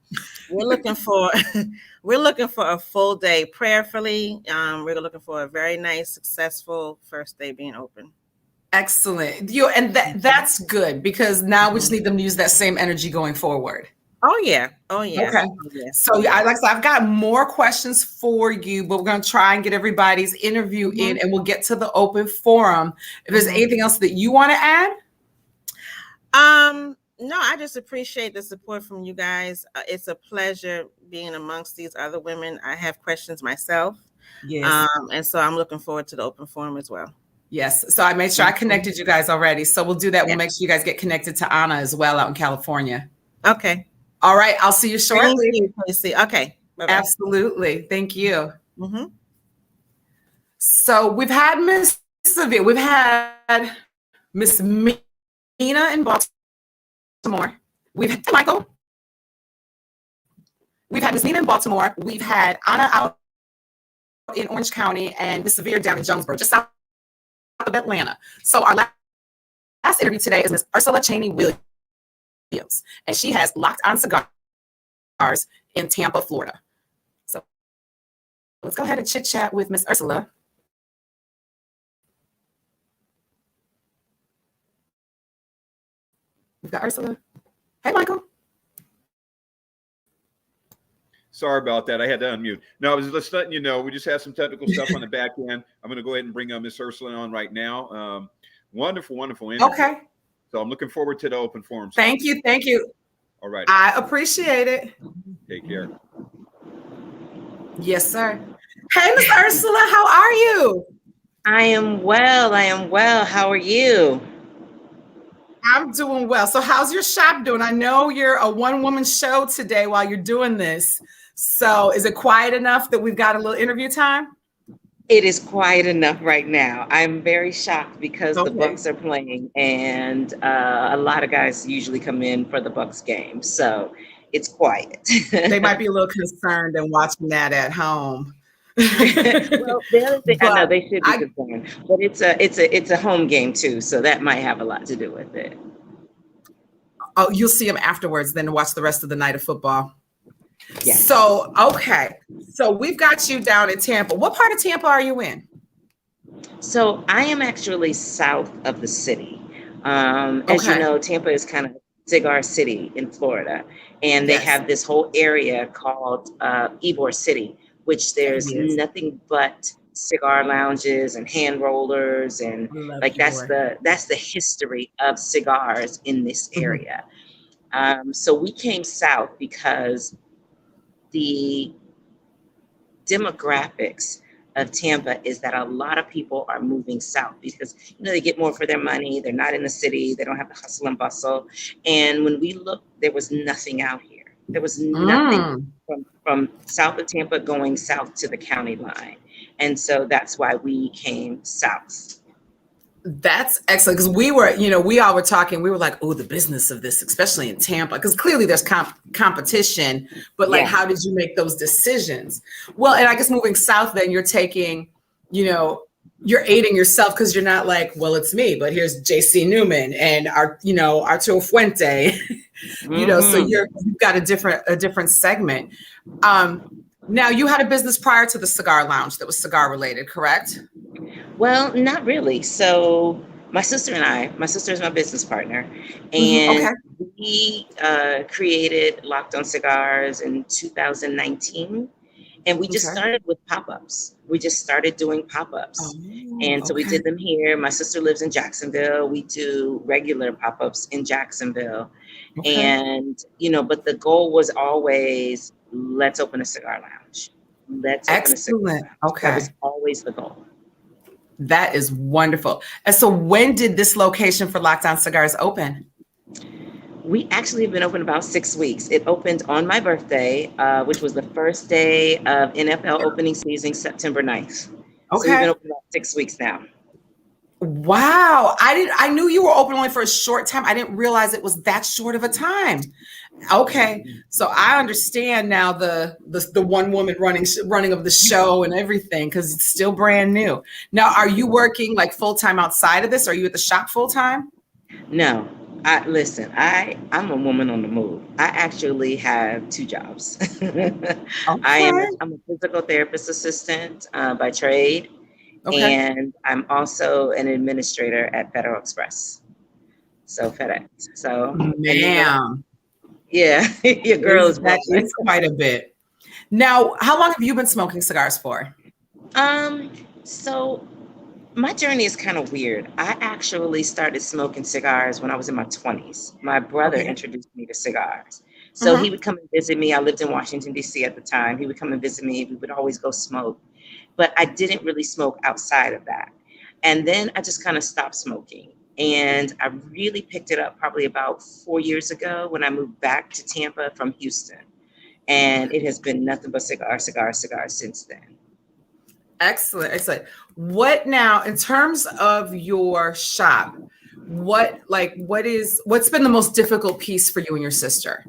we're looking for a full day prayerfully. We're looking for a very nice, successful first day being open. Excellent. And that's good because now we just need them to use that same energy going forward. Oh yeah. Okay. Yeah. So like I said, I've got more questions for you, but we're going to try and get everybody's interview in, and we'll get to the open forum. If there's anything else that you want to add? No, No, I just appreciate the support from you guys. It's a pleasure being amongst these other women. I have questions myself. Yes. And so I'm looking forward to the open forum as well. Yes. So I made sure I connected you guys already. So we'll do that. We'll Yeah. make sure you guys get connected to Anna as well out in California. Okay. All right. I'll see you shortly. Okay. Bye-bye. Absolutely. Thank you. Mm-hmm. So we've had Miss Cevere. We've had Miss Mina in Baltimore. We've had Michael. We've had Miss Nene in Baltimore. We've had Anna out in Orange County and Miss Sevier down in Jonesboro, just south of Atlanta. So our last interview today is Miss Ursula Chaney Williams, and she has Loc'd on Cigars in Tampa, Florida. So let's go ahead and chit chat with Miss Ursula. We've got Ursula. Hey, Michael. Sorry about that. I had to unmute. No, I was just letting you know, we just had some technical stuff on the back end. I'm going to go ahead and bring Miss Ursula on right now. Wonderful, wonderful interview. Okay. So I'm looking forward to the open forum. Thank you. Thank you. All right. I appreciate it. Take care. Yes, sir. Hey, Miss Ursula, how are you? I am well. I am well. How are you? I'm doing well. So how's your shop doing? I know you're a one-woman show today while you're doing this. So is it quiet enough that we've got a little interview time? It is quiet enough right now. I'm very shocked because the Okay. Bucks are playing, and a lot of guys usually come in for the Bucks game, so it's quiet. They might be a little concerned and watching that at home. Well, the other thing, I know But they should be concerned, but it's a home game too, so that might have a lot to do with it. Oh, you'll see them afterwards, then watch the rest of the night of football. Yes. So, okay. So we've got you down in Tampa. What part of Tampa are you in? So I am actually south of the city. As you Okay. know, Tampa is kind of Cigar City in Florida, and they Yes. have this whole area called Ybor City, which there's Yes. nothing but cigar lounges and hand rollers, and Love like that's Ybor. the history of cigars in this area. So we came south because the demographics of Tampa is that a lot of people are moving south because they get more for their money. They're not in the city. They don't have the hustle and bustle. And when we looked, there was nothing out here. There was nothing from south of Tampa going south to the county line. And so that's why we came south. That's excellent, because we all were talking, we were like, oh, the business of this, especially in Tampa, because clearly there's competition, but like, Yeah. how did you make those decisions? Well, and I guess moving south, then you're taking, you're aiding yourself, because you're not like, well, it's me, but here's JC Newman and Arturo Fuente, so you've got a different segment. Now you had a business prior to the cigar lounge that was cigar related, correct? Well, not really. So my sister is my business partner, and we created Loc'd on Cigars in 2019, and we just started with pop-ups. We just started doing pop-ups. And so we did them here. My sister lives in Jacksonville. We do regular pop-ups in Jacksonville. And, but the goal was always, let's open a cigar lounge. Let's open a cigar lounge. That was always the goal. That is wonderful. And so when did this location for Loc'd on Cigars open? We actually have been open about 6 weeks. It opened on my birthday, which was the first day of NFL opening season, September 9th. So we've been open about 6 weeks now. Wow. I knew you were open only for a short time. I didn't realize it was that short of a time. Okay. So I understand now the one woman running of the show and everything, because it's still brand new. Now, are you working like full time outside of this? Are you at the shop full time? No. I'm a woman on the move. I actually have 2 jobs. I'm a physical therapist assistant by trade. And I'm also an administrator at Federal Express. So FedEx. So ma'am. Yeah, your girl is that is quite a bit. Now, how long have you been smoking cigars for? So My journey is kind of weird. I actually started smoking cigars when I was in my 20s. My brother introduced me to cigars. So he would come and visit me. I lived in Washington, D.C. at the time. He would come and visit me. We would always go smoke. But I didn't really smoke outside of that. And then I just kind of stopped smoking. And I really picked it up probably about 4 years ago when I moved back to Tampa from Houston. And it has been nothing but cigars since then. Excellent. Excellent. What now, in terms of your shop, what's been the most difficult piece for you and your sister?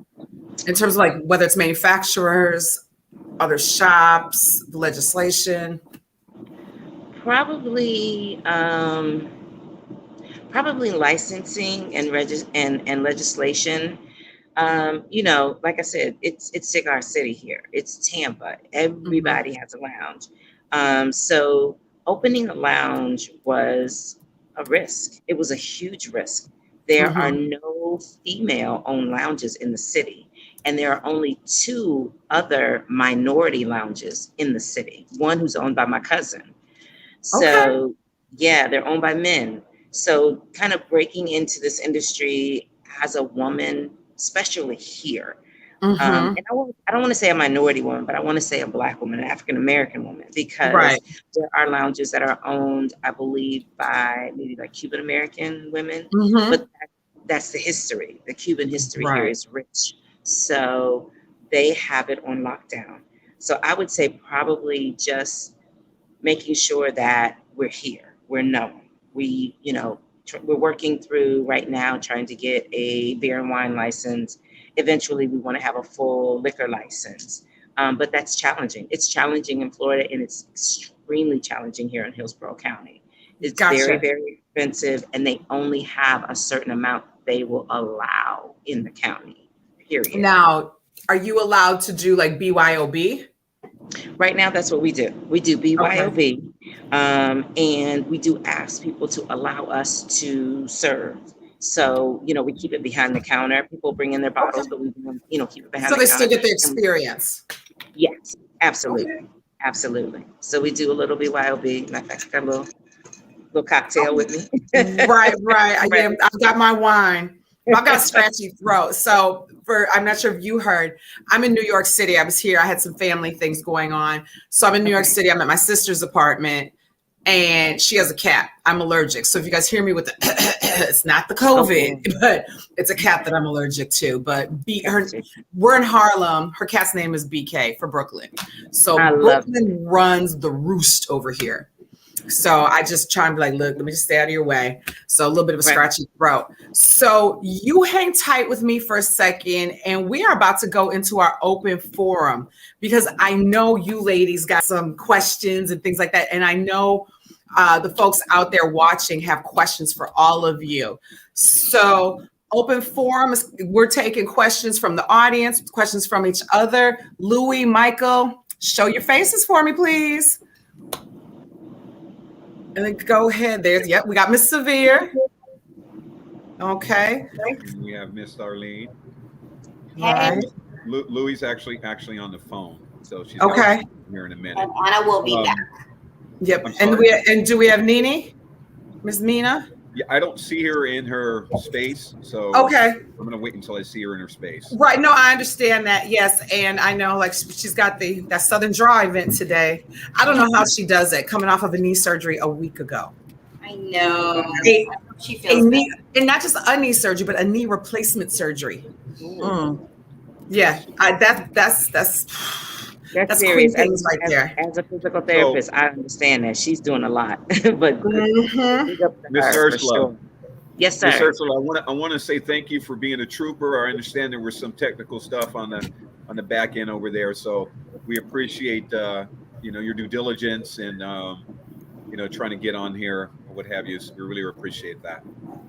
In terms of like whether it's manufacturers, other shops, the legislation? Probably licensing and legislation. Like I said, it's Cigar City here. It's Tampa. Everybody has a lounge. So opening a lounge was a risk. It was a huge risk. There are no female-owned lounges in the city, and there are only 2 other minority lounges in the city. One who's owned by my cousin. So, yeah, they're owned by men. So kind of breaking into this industry as a woman, especially here. And I don't want to say a minority woman, but I want to say a Black woman, an African-American woman, because there are lounges that are owned, I believe, by maybe like Cuban-American women. But that's the history. The Cuban history here is rich. So they have it on lockdown. So I would say probably just making sure that we're here, we're known. We're working through right now trying to get a beer and wine license. Eventually, we want to have a full liquor license. But that's challenging. It's challenging in Florida, and it's extremely challenging here in Hillsborough County. It's very, very expensive, and they only have a certain amount they will allow in the county, period. Now, are you allowed to do like BYOB? Right now, that's what we do. We do BYOB, and we do ask people to allow us to serve. So, we keep it behind the counter. People bring in their bottles, but we, keep it behind the counter. So they still get the experience. Yes, absolutely. Absolutely. So we do a little BYOB. In fact, I got a little cocktail with me. Right. I've got my wine. I've got a scratchy throat. So I'm not sure if you heard, I'm in New York City. I was here. I had some family things going on. So I'm in New York City. I'm at my sister's apartment. And she has a cat. I'm allergic. So if you guys hear me with it's not the COVID, but it's a cat that I'm allergic to. But we're in Harlem. Her cat's name is BK for Brooklyn. So Brooklyn runs the roost over here. So I just try and be like, look, let me just stay out of your way. So a little bit of a scratchy throat. So you hang tight with me for a second, and we are about to go into our open forum because I know you ladies got some questions and things like that. And I know the folks out there watching have questions for all of you. So open forum, we're taking questions from the audience, questions from each other. Louis, Michael, show your faces for me, please. And then go ahead. We got Miss Sevier. Okay. We have Miss Arlene. Hey. Louis actually on the phone, so she's here in a minute. And Anna will be back. Yep. And do we have Nene? Miss Nina? Yeah, I don't see her in her space, so I'm gonna wait until I see her in her space. Right. No, I understand that. Yes, and I know like she's got that Southern Draw event today. I don't know how she does it, coming off of a knee surgery a week ago. I know. She feels and not just a knee surgery, but a knee replacement surgery. Yeah, that's serious right there. As a physical therapist, I understand that she's doing a lot, but Miss Ursula. Yes, sir. Miss Ursula, I want to say thank you for being a trooper. I understand there was some technical stuff on the back end over there, so we appreciate your due diligence and trying to get on here or what have you. So we really appreciate that.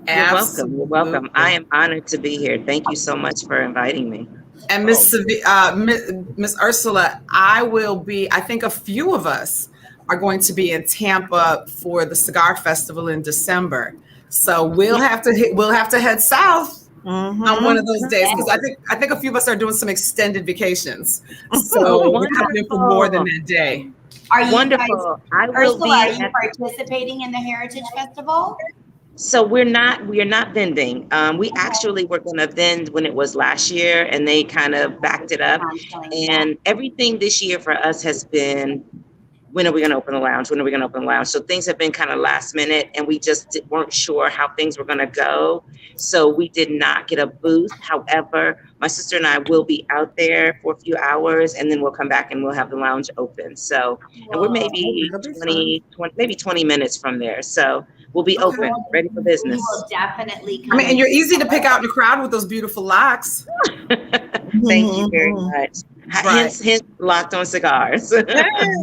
You're welcome. I am honored to be here. Thank you so much for inviting me. And Miss Ursula, I think a few of us are going to be in Tampa for the Cigar Festival in December. So we'll have to head south on one of those days because I think a few of us are doing some extended vacations. So we're coming in for more than that day. Are you Wonderful. I will Ursula, are be you participating in the Heritage Festival? So we are not vending. We actually were going to vend when it was last year, and they kind of backed it up. And everything this year for us has been, when are we going to open the lounge? When are we going to open the lounge? So things have been kind of last minute, and we just weren't sure how things were going to go. So we did not get a booth. However, my sister and I will be out there for a few hours, and then we'll come back and we'll have the lounge open. So, and we're maybe 20 minutes from there. So we'll be open, ready for business. We will definitely come. I mean, and you're easy to pick out in the crowd with those beautiful locks. Thank you very much. Hence, Locked on Cigars.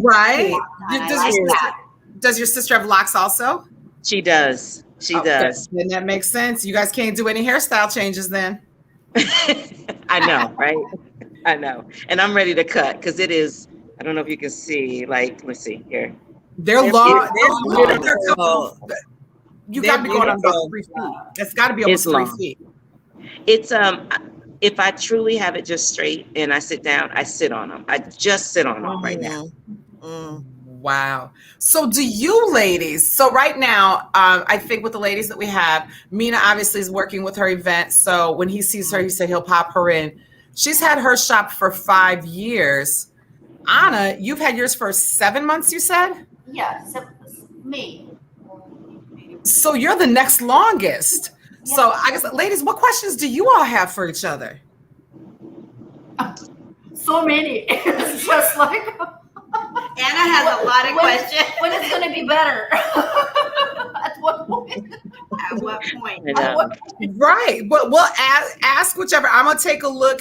Right. Does your sister have locks also? She does. She does. Then that makes sense. You guys can't do any hairstyle changes then. I know, right? I know. And I'm ready to cut because it is, I don't know if you can see, like, let's see here. They're long. You got to be going on about 3 feet. That's got to be almost 3 feet. It's if I truly have it just straight and I sit down, I sit on them. I just sit on them right now. Wow. So do you ladies, so right now, I think with the ladies that we have, Mina obviously is working with her event. So when he sees her, he said he'll pop her in. She's had her shop for 5 years. Anna, you've had yours for 7 months, you said? Yeah, me. So you're the next longest. Yeah. So I guess, ladies, what questions do you all have for each other? So many. It's just like Anna has a lot of questions. When it's going to be better? At what point? At what point? Right. But we'll ask whichever. I'm going to take a look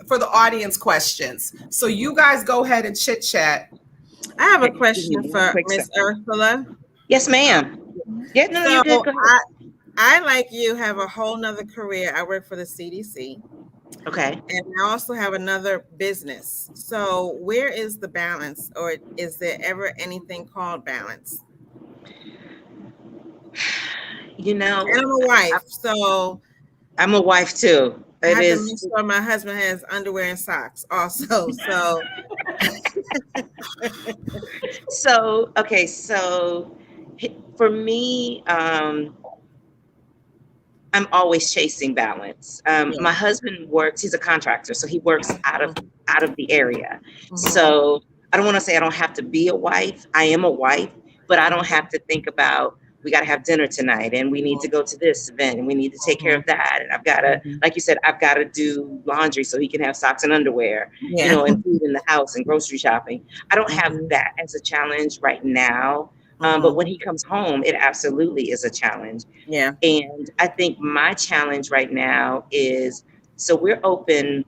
for the audience questions. So you guys go ahead and chit chat. I have a question for Miss Ursula. Yes, ma'am. Yeah, no, so you did. Go ahead. I, like you, have a whole nother career. I work for the CDC. Okay. And I also have another business. So where is the balance, or is there ever anything called balance? You know, and I'm a wife, so I'm a wife too. I have to make sure my husband has underwear and socks also. So so for me, I'm always chasing balance. My husband works, he's a contractor, so he works out of the area. Mm-hmm. So I don't want to say I don't have to be a wife. I am a wife, but I don't have to think about, we got to have dinner tonight and we need to go to this event and we need to take care of that. And I've got to, like you said, I've got to do laundry so he can have socks and underwear, you know, and food in the house and grocery shopping. I don't have that as a challenge right now. But when he comes home, it absolutely is a challenge. Yeah. And I think my challenge right now is, so we're open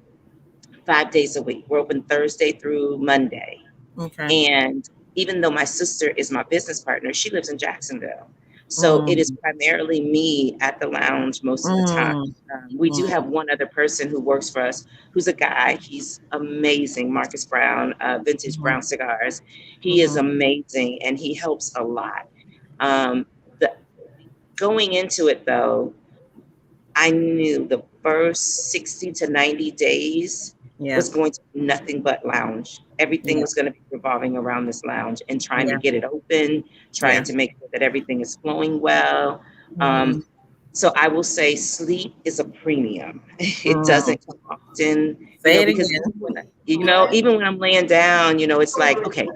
5 days a week. We're open Thursday through Monday. Okay. And even though my sister is my business partner, she lives in Jacksonville. So it is primarily me at the lounge most of the time. We do have one other person who works for us, who's a guy. He's amazing, Marcus Brown, Vintage Brown Cigars. He is amazing, and he helps a lot. Going into it, though, I knew the first 60 to 90 days was going to be nothing but lounge. Everything was going to be revolving around this lounge and trying to get it open, trying to make sure that everything is flowing well. So I will say sleep is a premium. It doesn't come often. Say it because again. Even when I'm laying down, it's like, okay,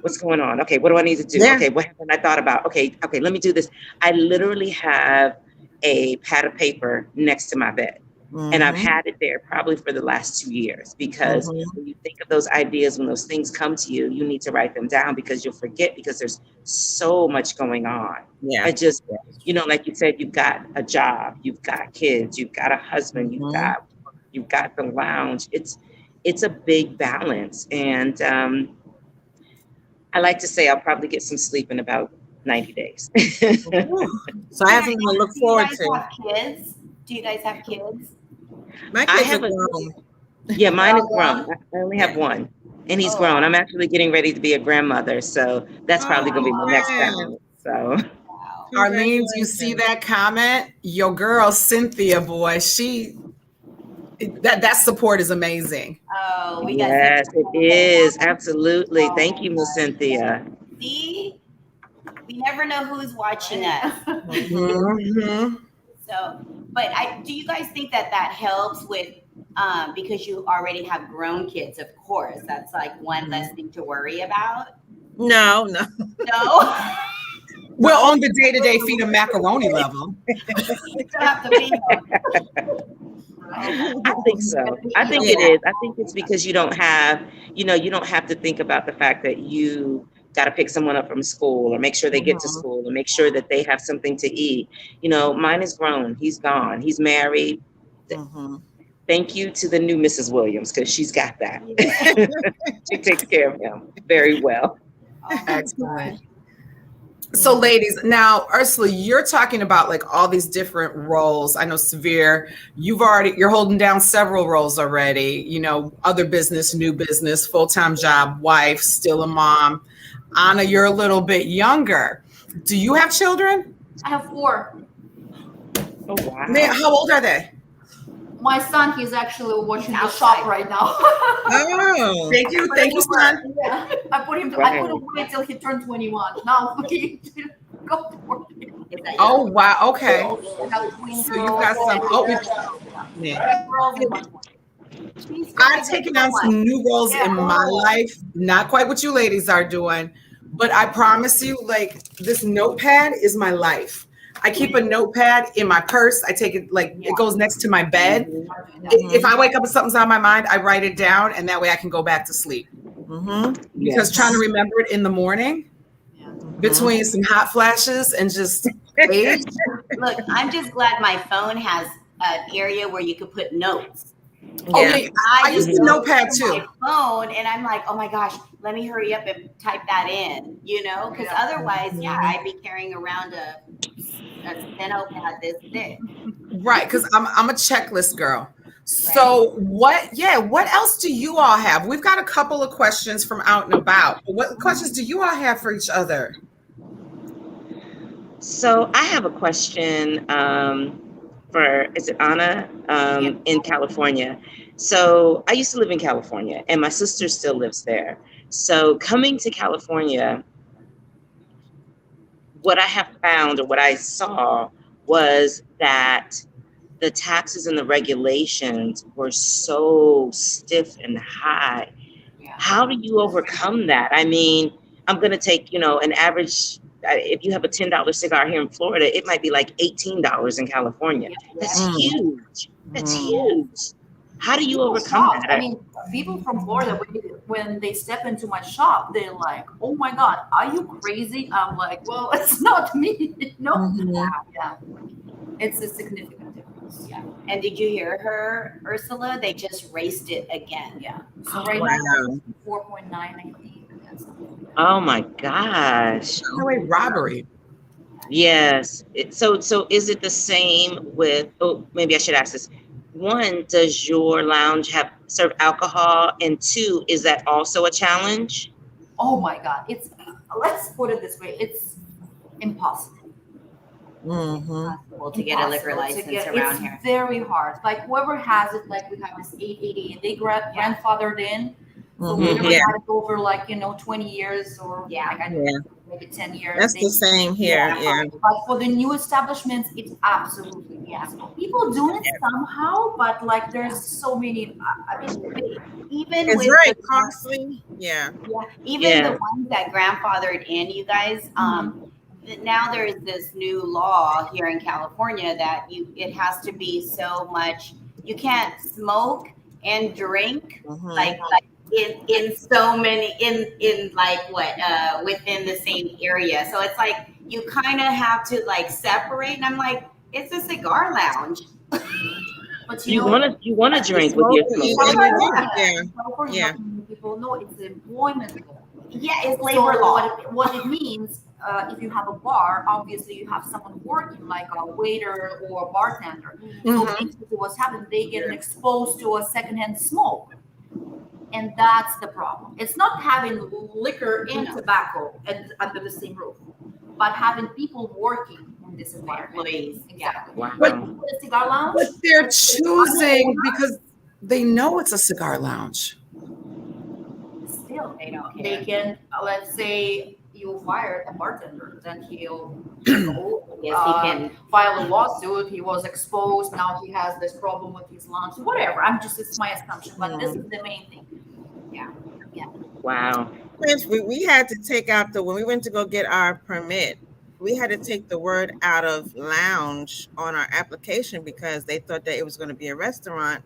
what's going on? Okay, what do I need to do? Yeah. Okay, what haven't I thought about? Okay, let me do this. I literally have a pad of paper next to my bed. And I've had it there probably for the last 2 years, because when you think of those ideas, when those things come to you, you need to write them down because you'll forget, because there's so much going on. Yeah. I just, like you said, you've got a job, you've got kids, you've got a husband, you've got the lounge. It's a big balance. And I like to say I'll probably get some sleep in about 90 days. So I have something to look forward to. Kids? Do you guys have kids? My kids are grown. Yeah, mine is grown. I only have one, and he's grown. I'm actually getting ready to be a grandmother, so that's probably going to be my next challenge. So, Arlene, do you see that comment? Your girl Cynthia, boy, she that support is amazing. Oh, we got Yes, it is. Absolutely. Thank you, Miss Cynthia. See, we never know who's watching us. Mhm. So, but do you guys think that helps with, because you already have grown kids, of course, that's like one less thing to worry about? No. No? Well, on the day-to-day feed them macaroni level. You don't have to feed them. I think so. I think it is. I think it's because you don't have to think about the fact that you got to pick someone up from school or make sure they get to school or make sure that they have something to eat. Mine is grown. He's gone. He's married. Thank you to the new Mrs. Williams, because she's got that. She takes care of him very well. Excellent. So ladies, now Ursula, you're talking about like all these different roles. I know Sevier, you're holding down several roles already, other business, new business, full-time job, wife, still a mom. Anna, you're a little bit younger. Do you have children? I have 4. Oh, wow. Man, how old are they? My son, he's actually watching the shop right now. Oh, thank you, son. Yeah. I put him away till he turned 21. Now he go to work. Oh wow, okay. So you got some. I've taken on some new roles in my life. Not quite what you ladies are doing, but I promise you, like, this notepad is my life. I keep a notepad in my purse. I take it, it goes next to my bed. If I wake up and something's on my mind, I write it down, and that way I can go back to sleep. Because trying to remember it in the morning, between some hot flashes and just age. Look, I'm just glad my phone has an area where you could put notes. Yeah. I use the notepad too. My phone, and I'm like, oh my gosh, let me hurry up and type that in, because otherwise, I'd be carrying around a notepad this thick. Right, because I'm a checklist girl. So what else do you all have? We've got a couple of questions from out and about. What questions do you all have for each other? So I have a question is it Anna in California? So I used to live in California, and my sister still lives there. So coming to California, what I have found, or what I saw, was that the taxes and the regulations were so stiff and high. How do you overcome that? I mean, I'm going to take, an average, if you have a $10 cigar here in Florida, it might be like $18 in California. That's huge. That's huge. How do you overcome that? I mean, people from Florida, when they step into my shop, they're like, oh my God, are you crazy? I'm like, well, it's not me. No. Yeah. It's a significant difference. Yeah. And did you hear her, Ursula? They just raised it again. Yeah. So right now, 4.9, I think. Oh my gosh. Highway robbery. Yes. So is it the same with, maybe I should ask this. 1, does your lounge serve alcohol? And 2, is that also a challenge? Oh my God. Let's put it this way. It's impossible. To get a liquor license around here. It's very hard. Like whoever has it, like we have this 888, they grandfathered in. So we never had it over 20 years or maybe 10 years. That's the same here. Yeah. But for the new establishments, it's absolutely possible. People do it somehow, but there's so many. Even it's with very costly. Even the ones that grandfathered in, you guys. Now there's this new law here in California that it has to be so much. You can't smoke and drink in so many within the same area. So it's like you kind of have to separate. And I'm like, it's a cigar lounge. But you want to drink with your smoke. People know it's employment law. Yeah, it's labor law. What it means, if you have a bar, obviously you have someone working like a waiter or a bartender. So basically what's happening, they get exposed to a secondhand smoke. And that's the problem. It's not having liquor and tobacco under the same roof, but having people working in this environment. Employees. Exactly. Wow. But the cigar lounge, But they're choosing because they know it's a cigar lounge. Still, They don't care. they can, let's say you fired a bartender, then he'll go, Yes, he can. file a lawsuit. He was exposed. Now he has this problem with his lungs. Whatever. It's my assumption, but this is the main thing. Wow. We had to take out when we went to go get our permit, we had to take the word out of lounge on our application because they thought that it was going to be a restaurant.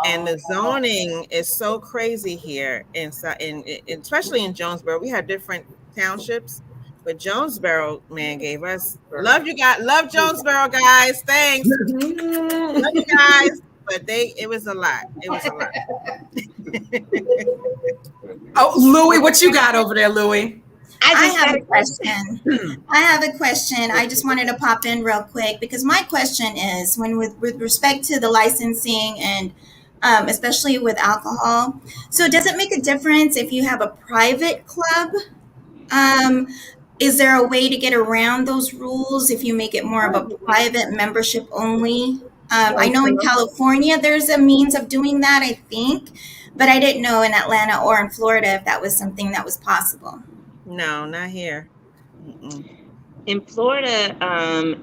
And the zoning is so crazy here, especially in Jonesboro. We have different townships, but Jonesboro, man, gave us love Jonesboro, guys. Thanks, love you guys. But it was a lot. It was a lot. Oh, Louie, what you got over there, Louie? I have a question. I just wanted to pop in real quick because my question is with respect to the licensing and especially with alcohol. So does it make a difference if you have a private club? Is there a way to get around those rules if you make it more of a private membership only? I know in California there's a means of doing that, I think, but I didn't know in Atlanta or in Florida if that was something that was possible. No, not here. In Florida,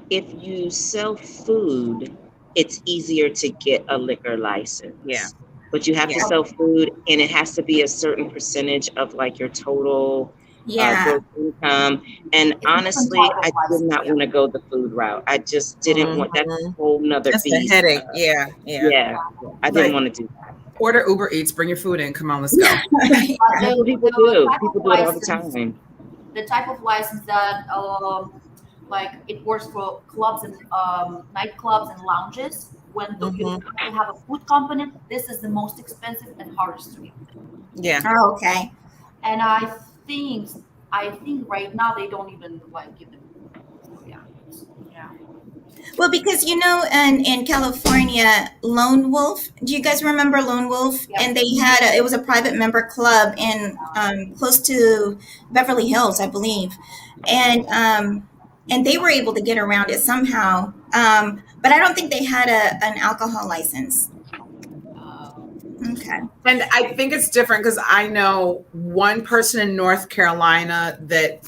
if you sell food, it's easier to get a liquor license. Yeah. But you have to sell food, and it has to be a certain percentage of like your total gross income. And honestly, I did not want to go the food route. I just didn't want that whole nother beast. That's a headache. Yeah. I didn't want to do that. Order Uber Eats, bring your food in. Come on, let's go. That's what people do. People do it all the time. The type of license that like it works for clubs and nightclubs and lounges. When you have a food component, this is the most expensive and hardest to get. Yeah. Oh, okay. And I think right now they don't even like give them. Yeah. Well, because in California, Lone Wolf. Do you guys remember Lone Wolf? Yeah. And they had it was a private member club in close to Beverly Hills, I believe, and they were able to get around it somehow. But I don't think they had an alcohol license. Okay. And I think it's different because I know one person in North Carolina that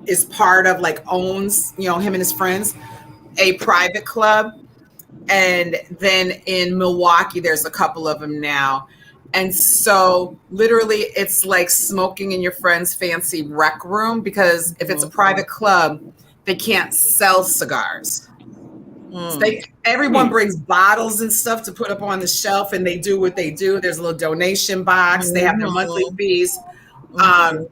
is part of owns, him and his friends, a private club. And then in Milwaukee, there's a couple of them now. And so literally it's like smoking in your friend's fancy rec room, because if it's a private club, they can't sell cigars. So everyone brings bottles and stuff to put up on the shelf, and they do what they do. There's a little donation box. They have their monthly fees. But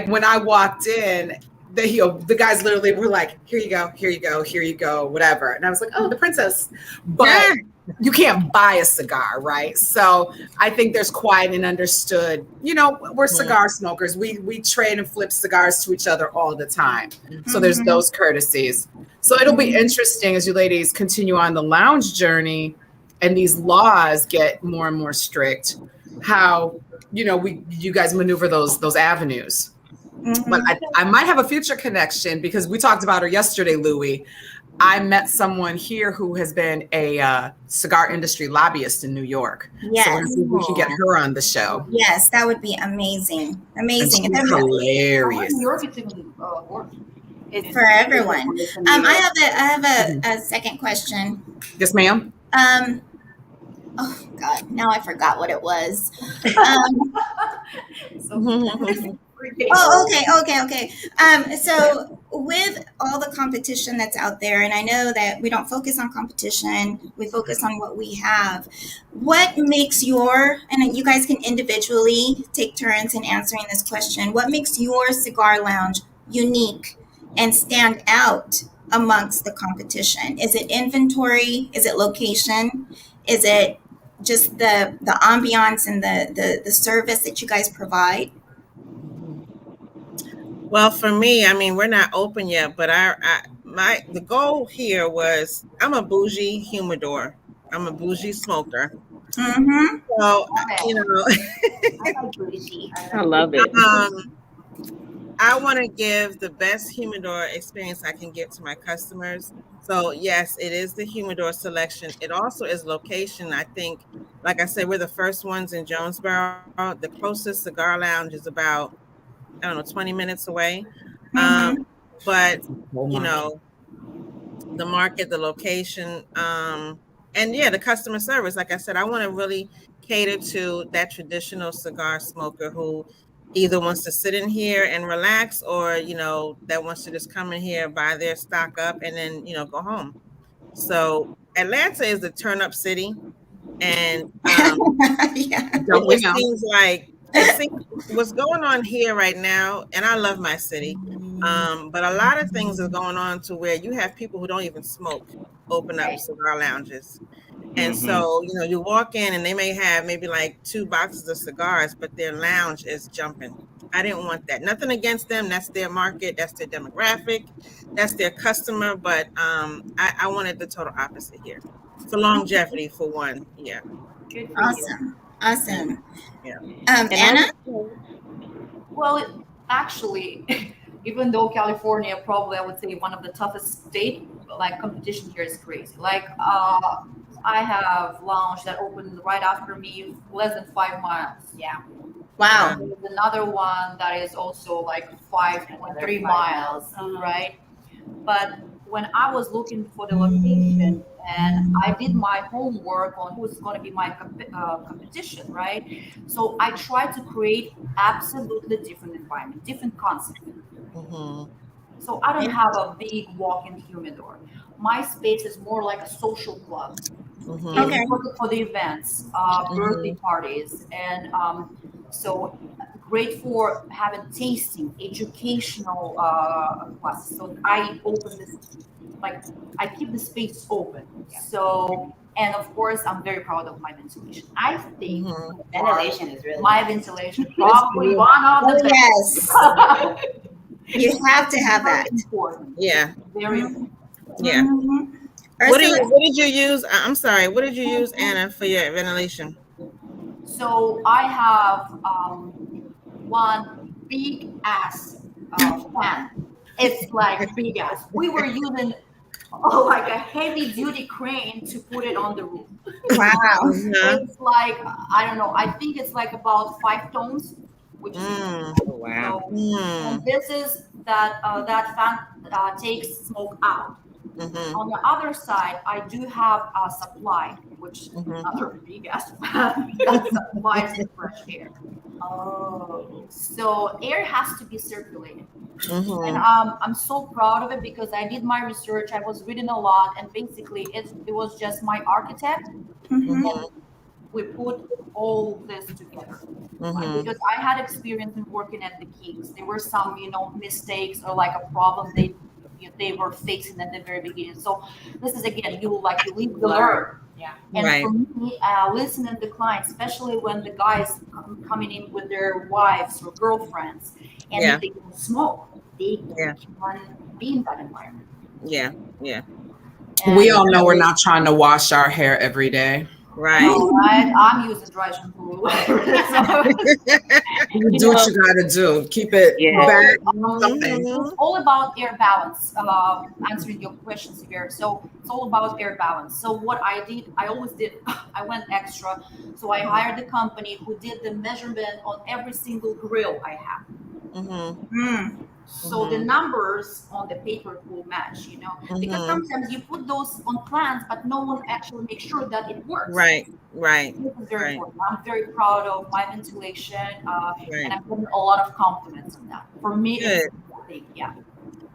when I walked in, the guys literally were like, here you go, whatever. And I was like, oh, the princess. But you can't buy a cigar, right? So I think there's quiet and understood, we're cigar smokers. We trade and flip cigars to each other all the time. So there's those courtesies. So it'll be interesting as you ladies continue on the lounge journey and these laws get more and more strict, how, you guys maneuver those avenues. But I might have a future connection because we talked about her yesterday, Louie. I met someone here who has been a cigar industry lobbyist in New York. Yes. So we're gonna see if we can get her on the show. Yes, that would be amazing. Amazing. And she's hilarious. New York, it's even worse. It's for everyone. I have a second question. Yes, ma'am. Oh God, now I forgot what it was. Okay. So with all the competition that's out there, and I know that we don't focus on competition, we focus on what we have. What makes and you guys can individually take turns in answering this question, what makes your cigar lounge unique and stand out amongst the competition? Is it inventory? Is it location? Is it just the ambiance and the service that you guys provide? Well, for me, I mean, we're not open yet, but the goal here was, I'm a bougie humidor. I'm a bougie smoker. So, I love it. I want to give the best humidor experience I can give to my customers. So yes, it is the humidor selection. It also is location. I think, like I said, we're the first ones in Jonesboro. The closest cigar lounge is about, I don't know, 20 minutes away. Mhm. But Oh you my. know, the market, the location, and yeah, the customer service. Like I said, I want to really cater to that traditional cigar smoker who either wants to sit in here and relax, or that wants to just come in here, buy their stock up, and then go home. So Atlanta is the turn up city, and Yeah. it just seems like what's going on here right now, and I love my city, but a lot of things are going on to where you have people who don't even smoke open up Right. cigar lounges. And Mhm. so, you walk in and they may have maybe like 2 boxes of cigars, but their lounge is jumping. I didn't want that. Nothing against them. That's their market. That's their demographic. That's their customer. But I wanted the total opposite here. For longevity, for one. Yeah. Good for you. Awesome. Yeah. And Anna? Well, actually, even though California probably I would say one of the toughest state, like competition here is crazy. Like I have lounge that opened right after me, less than 5 miles. Yeah. Wow. There's another one that is also like 5.3 miles, right? But when I was looking for the location and I did my homework on who's going to be my competition, right? So I tried to create absolutely different environment, different concept. Mhm. So I don't have a big walk-in humidor. My space is more like a social club. Mhm. Okay. It's perfect for the events, birthday parties, and so great for having tasting, educational classes. So I open this, like I keep the space open. So, and of course, I'm very proud of my ventilation. I think Mhm. Ventilation is really my ventilation probably one of the best. Yes. You have to have Very that. important. Yeah. Very important. Yeah. Mhm. What Ursula? did you use? I'm sorry. What did you use, Anna, for your ventilation? So I have one big ass fan. It's like big ass. We were using like a heavy duty crane to put it on the roof. Wow. Uh-huh. It's like I don't know. I think it's like about 5 tons, which is Mm. Oh, wow. so. Mm. And this is that fan takes smoke out. Mhm. On the other side, I do have a supply, which Mhm. another big ass fan that supplies the fresh air. Oh. So air has to be circulated. And Mhm. I'm so proud of it because I did my research. I was reading a lot, and basically it was just my architect. Mhm. Mhm. We put all this together. Mhm. Because I had experience in working at the Kings. There were some, mistakes or like a problem they were facing at the very beginning. So this is again, you live, you learn. Yeah. And Right. for me, listening to clients, especially when the guys coming in with their wives or girlfriends, and Yeah. if they don't smoke, they Yeah. can be in that environment. Yeah. Yeah. We And all know we're not trying to wash our hair every day. Right. all right, I'm using dry shampoo. So, You you do what know, you gotta do. Keep it Yeah. back. Mhm. it's all about air balance. Answering your question, Sevier. So it's all about air balance. So what I did, I always did. I went extra. So I hired a company who did the measurement on every single grill I have. Mhm. Mm. So the numbers on the paper will match, because Mhm. sometimes you put those on plans, but no one actually makes sure that it works. Right. Right. This is very Right. important. I'm very proud of my ventilation, and Right. I'm getting a lot of compliments on that. For me, it's Good. a big, yeah.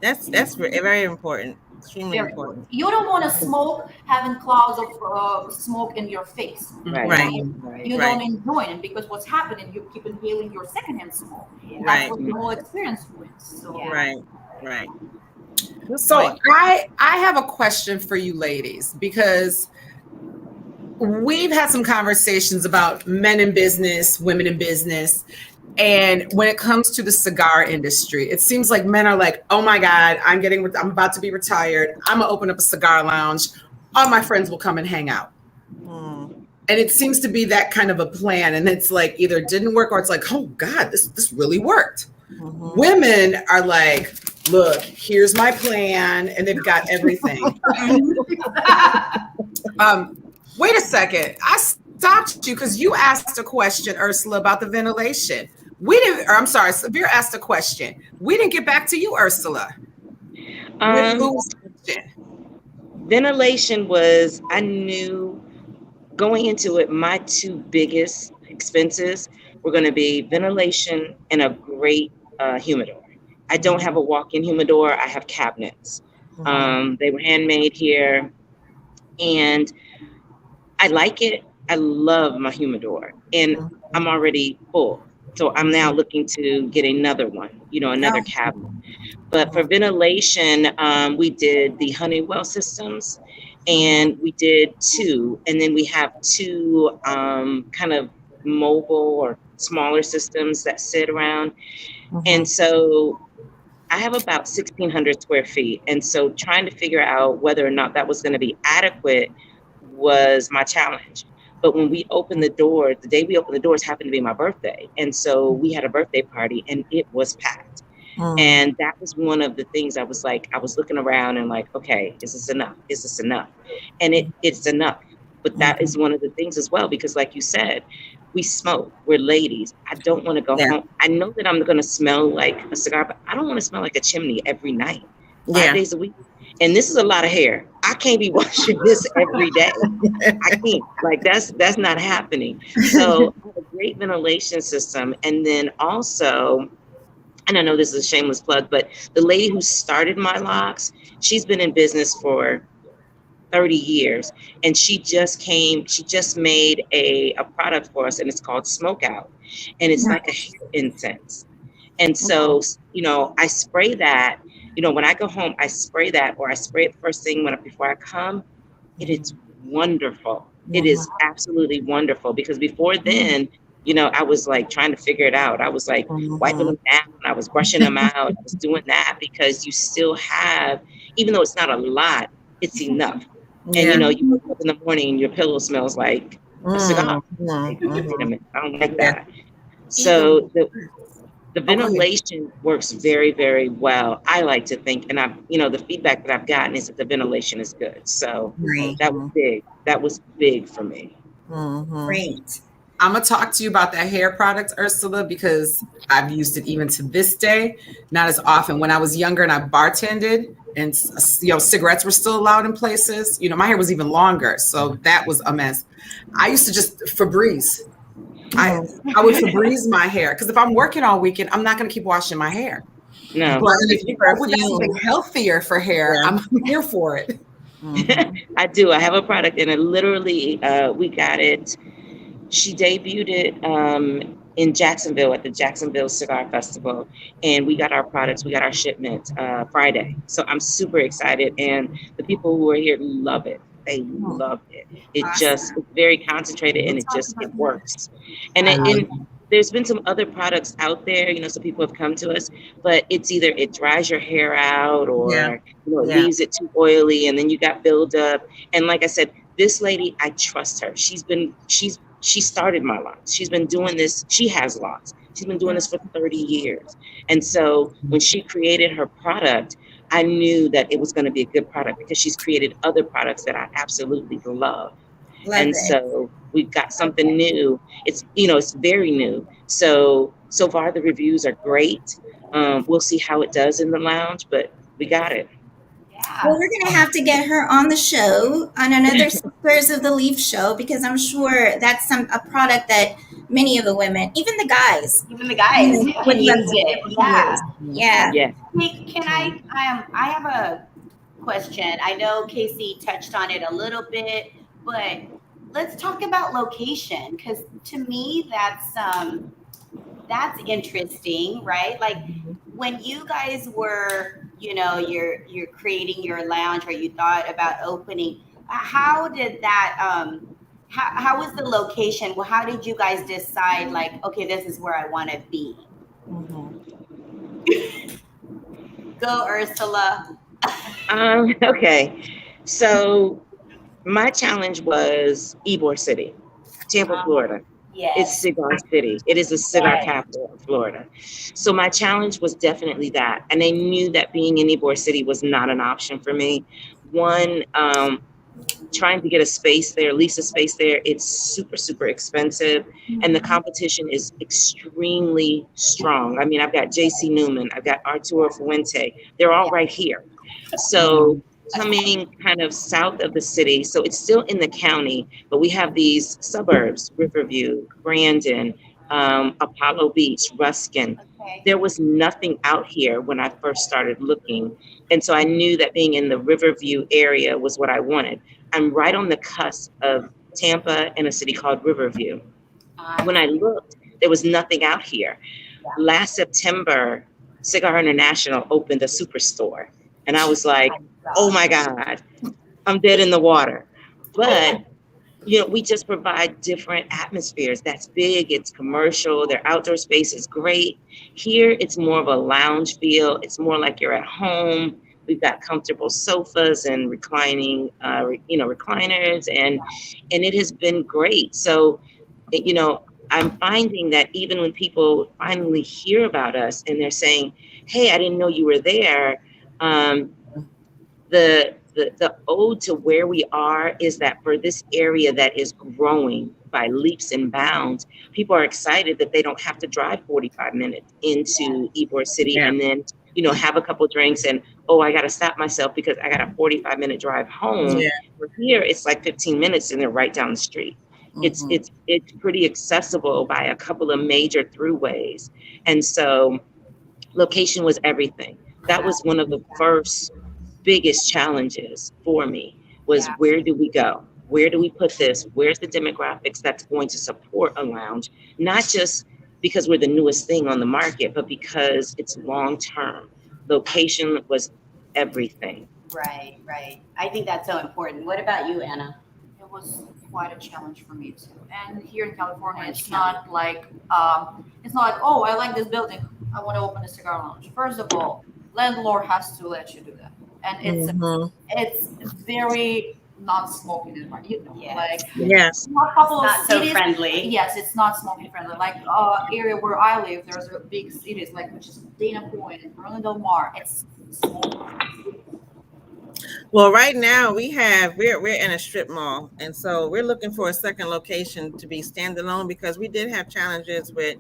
That's very important. Extremely Very important. important. You don't want to smoke having clouds of smoke in your face. Right. Right. Right. You Right. don't enjoy it because what's happening, you keep inhaling your secondhand smoke. Yeah. That's Right. what the whole experience ruins. So Yeah. Right. Right. Good So point. I have a question for you ladies, because we've had some conversations about men in business, women in business. And when it comes to the cigar industry, it seems like men are like, oh my God, I'm about to be retired. I'm gonna open up a cigar lounge. All my friends will come and hang out. Mm. And it seems to be that kind of a plan. And it's like either it didn't work or it's like, oh God, this really worked. Women are like, look, here's my plan, and they've got everything. Wait a second. I stopped you because you asked a question, Ursula, about the ventilation. I'm sorry, Sevier asked a question. We didn't get back to you, Ursula. Ventilation was, I knew going into it, my two biggest expenses were going to be ventilation and a great humidor. I don't have a walk-in humidor. I have cabinets. They were handmade here, and I like it. I love my humidor, and I'm already full. So I'm now looking to get another one, another cabinet. But for ventilation, we did the Honeywell systems, and we did 2. And then we have 2 kind of mobile or smaller systems that sit around. And so I have about 1,600 square feet. And so trying to figure out whether or not that was going to be adequate was my challenge. But when we opened the door, the day we opened the doors happened to be my birthday. And so we had a birthday party, and it was packed. And that was one of the things I was looking around and like, okay, is this enough? Is this enough? And it's enough. But that is one of the things as well, because like you said, we smoke, we're ladies. I don't want to go home. I know that I'm going to smell like a cigar, but I don't want to smell like a chimney every night, 5 days a week. And this is a lot of hair. I can't be washing this every day. I can't. Like that's not happening. So I have a great ventilation system. And then also, and I know this is a shameless plug, but the lady who started my locks, she's been in business for 30 years. And she just made a product for us, and it's called Smoke Out. And it's like a hair incense. And so, I spray that. When I go home, I spray that, or I spray it first thing before I come. It is wonderful. It is absolutely wonderful, because before then, I was like trying to figure it out. I was like wiping them down. I was brushing them out. I was doing that because you still have, even though it's not a lot, it's enough. And you wake up in the morning and your pillow smells like a cigar. Like, wait a minute, I don't like that. So the ventilation works very, very well. I like to think, and the feedback that I've gotten is that the ventilation is good. So that was big. That was big for me. Great. I'm gonna talk to you about that hair product, Ursula, because I've used it even to this day, not as often. When I was younger and I bartended, and cigarettes were still allowed in places, my hair was even longer, so that was a mess. I used to just Febreze. I would Febreze my hair, because if I'm working all weekend, I'm not gonna keep washing my hair. No, but if you got something healthier for hair, I'm here for it. I do. I have a product, and it literally we got it. She debuted it in Jacksonville at the Jacksonville Cigar Festival, and we got our products, we got our shipment Friday. So I'm super excited, and the people who are here love it. They love it. It just, it's very concentrated, and it works. And there's been some other products out there, some people have come to us, but it's either it dries your hair out, or it leaves it too oily, and then you got buildup. And like I said, this lady, I trust her. She started my locks. She's been doing this. She has locks. She's been doing this for 30 years. And so when she created her product, I knew that it was going to be a good product, because she's created other products that I absolutely love. So we've got something new. It's, it's very new. So far the reviews are great. We'll see how it does in the lounge, but we got it. Well, we're going to have to get her on the show, on another Sisters of the Leaf show, because I'm sure that's a product that many of the women, even the guys would use it. Yeah. Hey, can I have a question. I know Casey touched on it a little bit, but let's talk about location, because to me that's interesting, right? Like when you guys were, you're creating your lounge, or you thought about opening, how did that how was the location? Well, how did you guys decide, like, okay, this is where I want to be? Go, Ursula. Okay, so my challenge was Ybor City, Tampa, Florida. It's Yes. Cigar City. It is the cigar Yes. capital of Florida. So my challenge was definitely that. And I knew that being in Ybor City was not an option for me. One, trying to get a space there, lease a space there, it's super, super expensive. And the competition is extremely strong. I mean, I've got JC Newman, I've got Arturo Fuente. They're all right here. So coming kind of south of the city, so it's still in the county, but we have these suburbs, Riverview, Brandon, Apollo Beach, Ruskin. Okay. There was nothing out here when I first started looking. And so I knew that being in the Riverview area was what I wanted. I'm right on the cusp of Tampa and a city called Riverview. When I looked, there was nothing out here. Last September, Cigar International opened a superstore. And I was like, oh my God, I'm dead in the water. But, you know, we just provide different atmospheres. That's big, it's commercial, their outdoor space is great. Here, it's more of a lounge feel. It's more like you're at home. We've got comfortable sofas and reclining, recliners, and it has been great. So, you know, I'm finding that even when people finally hear about us and they're saying, hey, I didn't know you were there, the ode to where we are is that for this area that is growing by leaps and bounds, people are excited that they don't have to drive 45 minutes into Ybor City and then, you know, have a couple drinks and, oh, I got to stop myself because I got a 45-minute drive home. Here, it's like 15 minutes and they're right down the street. It's pretty accessible by a couple of major throughways. And so location was everything. That was one of the first biggest challenges for me was where do we go? Where do we put this? Where's the demographics that's going to support a lounge? Not just because we're the newest thing on the market, but because it's long-term. Location was everything. Right, right. I think that's so important. What about you, Anna? It was quite a challenge for me too. And here in California, Orange it's not like oh, I like this building, I want to open a cigar lounge. First of all, landlord has to let you do that, and it's very non-smoking environment. You know, like a couple of Not cities, so friendly. Yes, it's not smoking friendly. Like area where I live, there's a big cities like which is Dana Point and Berlin Del Mar. It's smoking. Well, right now we're in a strip mall, and so we're looking for a second location to be standalone because we did have challenges with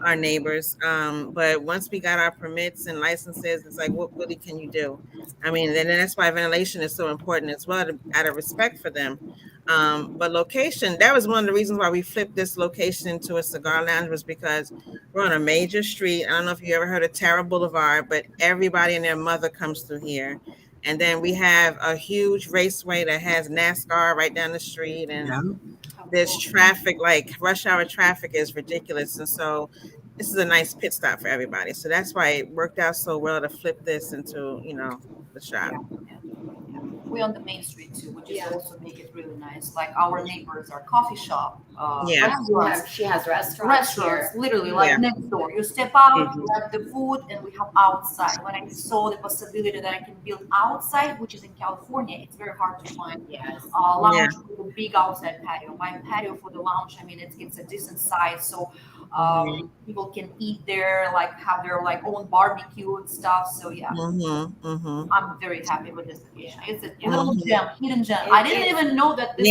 our neighbors. But once we got our permits and licenses, it's like, what really can you do? I mean, and that's why ventilation is so important as well, out of respect for them. But location, that was one of the reasons why we flipped this location into a cigar lounge, was because we're on a major street. I don't know if you ever heard of Tara Boulevard, but everybody and their mother comes through here. And then we have a huge raceway that has NASCAR right down the street. And there's traffic, like rush hour traffic is ridiculous. And so this is a nice pit stop for everybody. So that's why it worked out so well to flip this into, you know, the shop. We're on the main street too, which is also make it really nice. Like our neighbors are coffee shop, She has restaurants here. literally like next door. You step out, you have the food, and we have outside. When I saw the possibility that I can build outside, which is in California, it's very hard to find. Lounge with a big outside patio. My patio for the lounge, I mean, it's a decent size, so people can eat there, like have their like own barbecue and stuff. So I'm very happy with this location. It's a little gem, hidden gem. I didn't even know that this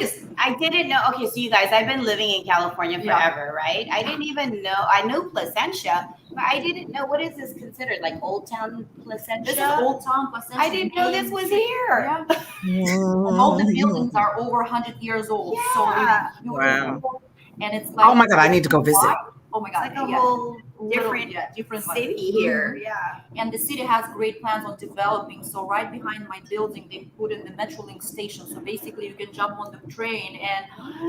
is. I didn't know. Okay, so you guys, I've been living in California forever, right? I didn't even know. I know Placentia, but I didn't know, what is this considered? Like Old Town Placentia? This is Old Town Placentia. I didn't know this was here. And all the buildings are over 100 years old. So and it's like, oh my God, I need to go visit. Oh my God, it's like a whole different city here. And the city has great plans on developing. So right behind my building, they put in the Metrolink station. So basically, you can jump on the train and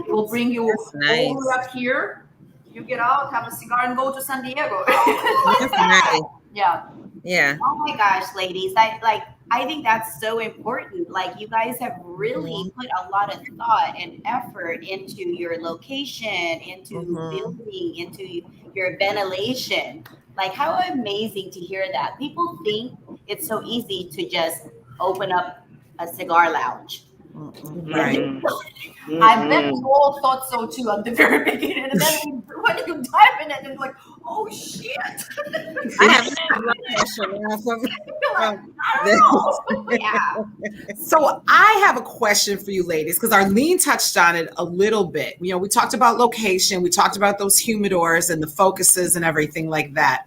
it will bring you all the way up here. You get out, have a cigar, and go to San Diego. That's nice. Yeah. Oh my gosh, ladies! I think that's so important. Like, you guys have really put a lot of thought and effort into your location, into building, into your ventilation. Like, how amazing to hear that. People think it's so easy to just open up a cigar lounge. Right. I bet we all thought so too at the very beginning, and then when you dive in it, it's like, oh shit! I have blood pressure now from Yeah. So I have a question for you ladies, because Arlene touched on it a little bit. You know, we talked about location, we talked about those humidors and the focuses and everything like that.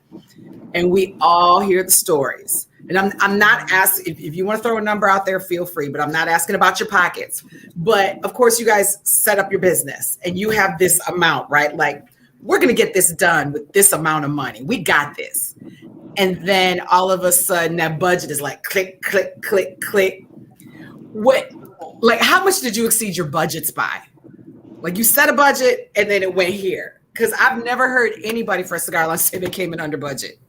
And we all hear the stories. And I'm not asking, if you want to throw a number out there, feel free, but I'm not asking about your pockets. But of course, you guys set up your business and you have this amount, right? Like, we're going to get this done with this amount of money. We got this. And then all of a sudden that budget is like click, click, click, click. What, like, how much did you exceed your budgets by? Like, you set a budget and then it went here. Because I've never heard anybody for a cigar lounge say they came in under budget.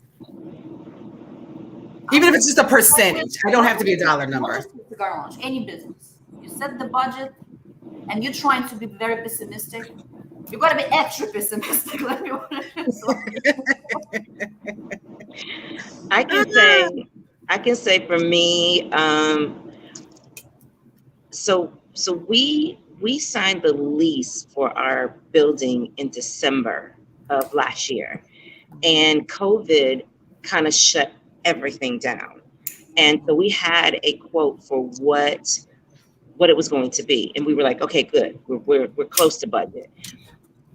Even if it's just a percentage. I don't have to be a dollar number. Cigar launch, any business. You set the budget and you're trying to be very pessimistic. You got to be extra pessimistic. Let me I can say for me, so we signed the lease for our building in December of last year, and COVID kind of shut everything down. And so we had a quote for what it was going to be. And we were like, okay, good. We're close to budget.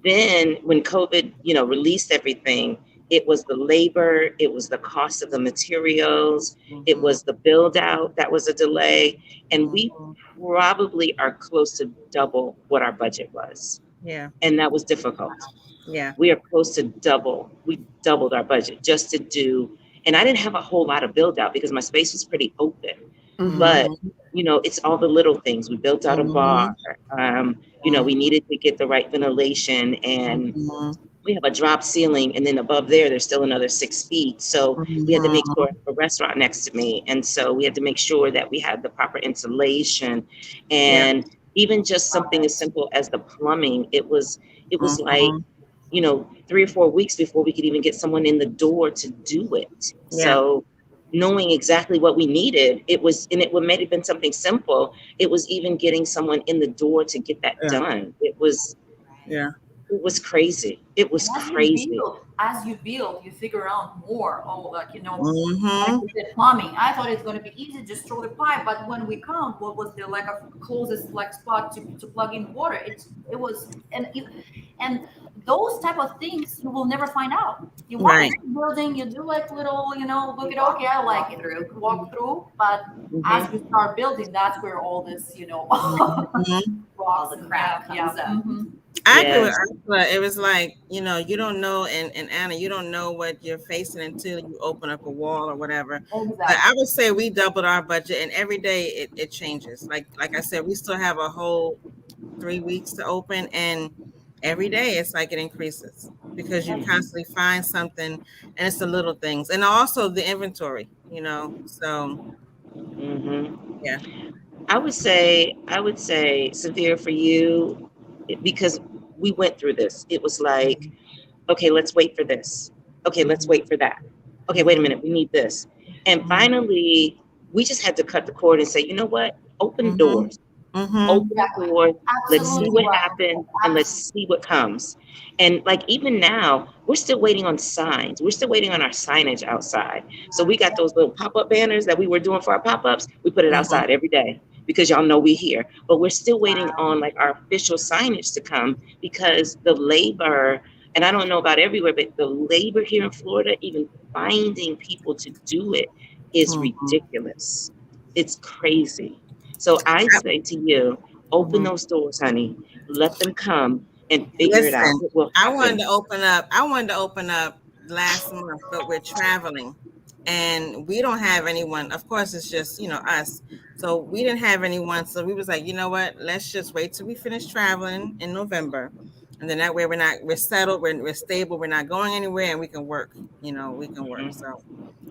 Then when COVID, released everything, it was the labor, it was the cost of the materials, it was the build out that was a delay. And we probably are close to double what our budget was. Yeah. And that was difficult. Yeah. We are close to double. We doubled our budget just to do. And I didn't have a whole lot of build out because my space was pretty open. But, it's all the little things. We built out a bar. We needed to get the right ventilation, and we have a drop ceiling. And then above there's still another 6 feet. So we had to make sure a restaurant next to me. And so we had to make sure that we had the proper insulation, and even just something as simple as the plumbing. It was like, 3 or 4 weeks before we could even get someone in the door to do it. Yeah. So knowing exactly what we needed, it may have been something simple. It was even getting someone in the door to get that done. It was crazy. It was crazy. As you build, you figure out more. Like with the plumbing. I thought it's going to be easy, just throw the pipe. But when we come, what was the closest spot to plug in water? It was, and those type of things you will never find out. You walk into the building, you do little, look at, okay, I like it, walk through. But as you start building, that's where all this, all the crap comes up. I agree with Ursula. It was like, you don't know, and Anna, you don't know what you're facing until you open up a wall or whatever. Exactly. But I would say we doubled our budget, and every day it changes. Like I said, we still have a whole 3 weeks to open, and every day it's like it increases because you constantly find something, and it's the little things, and also the inventory, so yeah. I would say Sevier, for you, because we went through this, it was like, okay, let's wait for this, okay, let's wait for that, okay, wait a minute, we need this. And finally we just had to cut the cord and say, you know what, open doors. Open the door. Let's see what happens, and let's see what comes. And even now, we're still waiting on signs. We're still waiting on our signage outside. So we got those little pop-up banners that we were doing for our pop-ups. We put it outside every day because y'all know we're here. But we're still waiting on our official signage to come, because the labor, and I don't know about everywhere, but the labor here in Florida, even finding people to do it is ridiculous. It's crazy. So I say to you, open those doors, honey. Let them come and figure it out. I wanted to open up last month, but we're traveling and we don't have anyone. Of course, it's just, us. So we didn't have anyone. So we was like, you know what? Let's just wait till we finish traveling in November. And then that way we're settled, we're stable, we're not going anywhere, and we can work, we can work. So,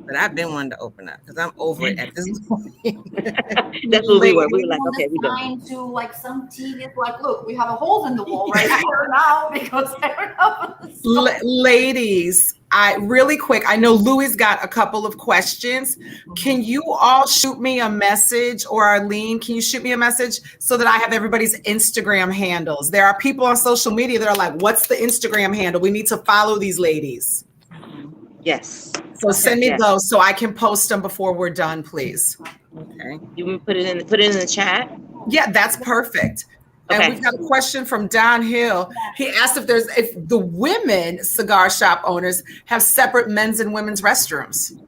but I've been wanting to open up because I'm over it at this point. That's what we were. We were like, okay, we done. To some TV, look, we have a hole in the wall right here now because ladies, I really quick, I know Louis got a couple of questions. Can you all shoot me a message, or Arlene, can you shoot me a message so that I have everybody's Instagram handles? There are people on social media that are like, what's the Instagram handle? We need to follow these ladies. Yes. So send me those so I can post them before we're done, please. Okay. You want to put it in the chat? Yeah, that's perfect. Okay. And we've got a question from Don Hill. He asked if the women cigar shop owners have separate men's and women's restrooms.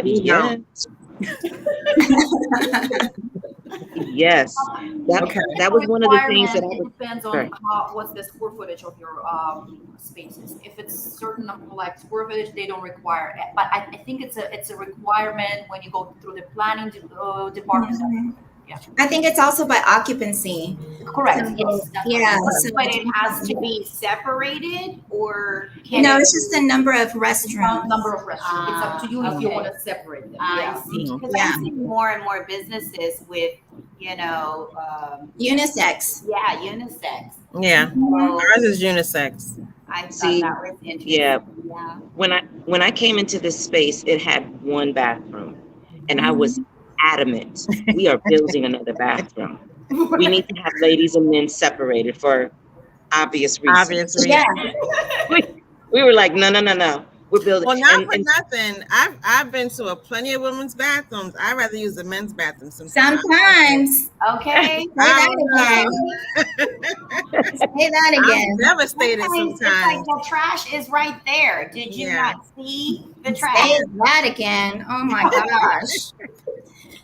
Yes. Yes. That was one of the things that it depends on what's the square footage of your spaces. If it's certain number like square footage, they don't require it. But I think it's a requirement when you go through the planning department. Mm-hmm. Yeah. I think it's also by occupancy. Correct. Yes. Yeah. So, but it has to be separated, or no, it's just the number of restrooms. Number of restrooms. It's up to you if you want to separate them. I see. Because I see more and more businesses with, unisex. Yeah, unisex. Yeah, ours is unisex. I thought that was interesting. Yeah. When I came into this space, it had one bathroom, and I was adamant, we are building another bathroom. We need to have ladies and men separated for obvious reasons. Yeah. We were like, no. We're building. Well, not for nothing. I've been to plenty of women's bathrooms. I'd rather use the men's bathroom sometimes. Okay. Say that again. I'm devastated sometimes. It's like the trash is right there. Did you not see the trash? Say that again. Oh my gosh.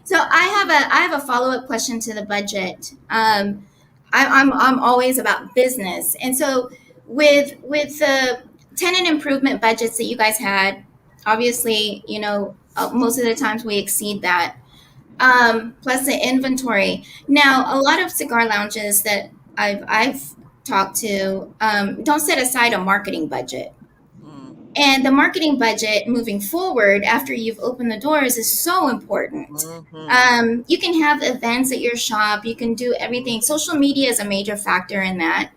So I have a follow-up question to the budget. I'm always about business, and so with the tenant improvement budgets that you guys had, obviously, most of the times we exceed that. Plus the inventory. Now, a lot of cigar lounges that I've talked to don't set aside a marketing budget. And the marketing budget moving forward after you've opened the doors is so important. Mm-hmm. You can have events at your shop. You can do everything. Social media is a major factor in that.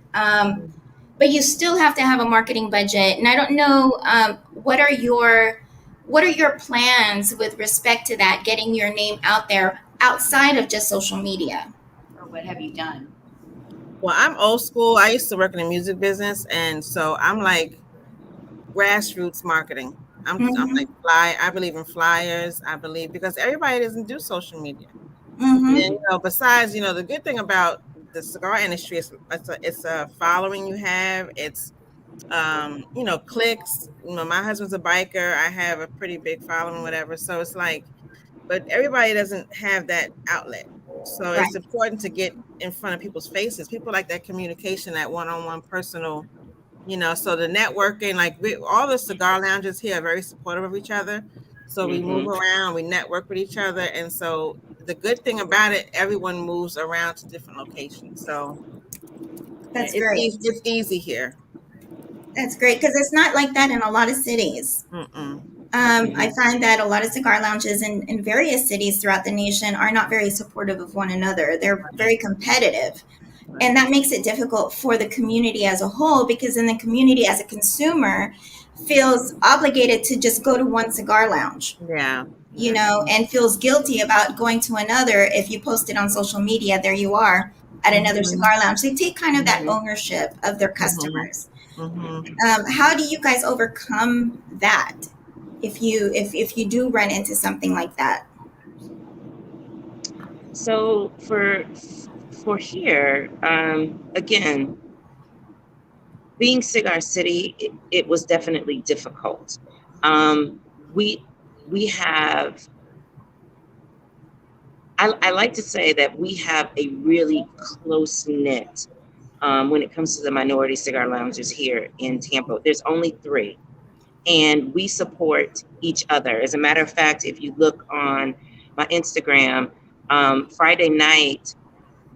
But you still have to have a marketing budget. And I don't know, what are your plans with respect to that, getting your name out there outside of just social media? Or what have you done? Well, I'm old school. I used to work in the music business. And so I'm like, grassroots marketing. I'm like I believe in flyers. I believe because everybody doesn't do social media. Mm-hmm. And besides, the good thing about the cigar industry is it's a following you have. It's clicks. My husband's a biker. I have a pretty big following, whatever. So it's like, but everybody doesn't have that outlet. So It's important to get in front of people's faces. People like that communication, that one-on-one personal. So the networking, like all the cigar lounges here are very supportive of each other. So we move around, we network with each other. And so the good thing about it, everyone moves around to different locations. So that's great. It's easy here. That's great because it's not like that in a lot of cities. I find that a lot of cigar lounges in various cities throughout the nation are not very supportive of one another. They're very competitive. And that makes it difficult for the community as a whole, because then the community as a consumer feels obligated to just go to one cigar lounge. Yeah. And feels guilty about going to another. If you post it on social media, there you are at another cigar lounge. They take kind of that ownership of their customers. How do you guys overcome that if you do run into something like that? So for here, again, being Cigar City, it was definitely difficult. We have, I like to say that we have a really close knit when it comes to the minority cigar lounges here in Tampa. There's only 3, and we support each other. As a matter of fact, if you look on my Instagram, Friday night,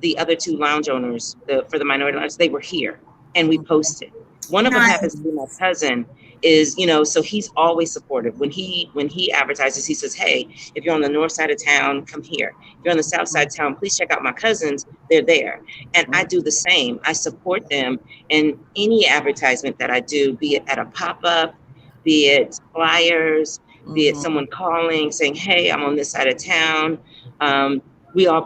the other 2 lounge owners for the minority lounge, they were here and we posted. One of them happens to be my cousin, so he's always supportive. When he advertises, he says, hey, if you're on the north side of town, come here. If you're on the south side of town, please check out my cousins. They're there. And I do the same. I support them in any advertisement that I do, be it at a pop-up, be it flyers, be it someone calling saying, "Hey, I'm on this side of town." We all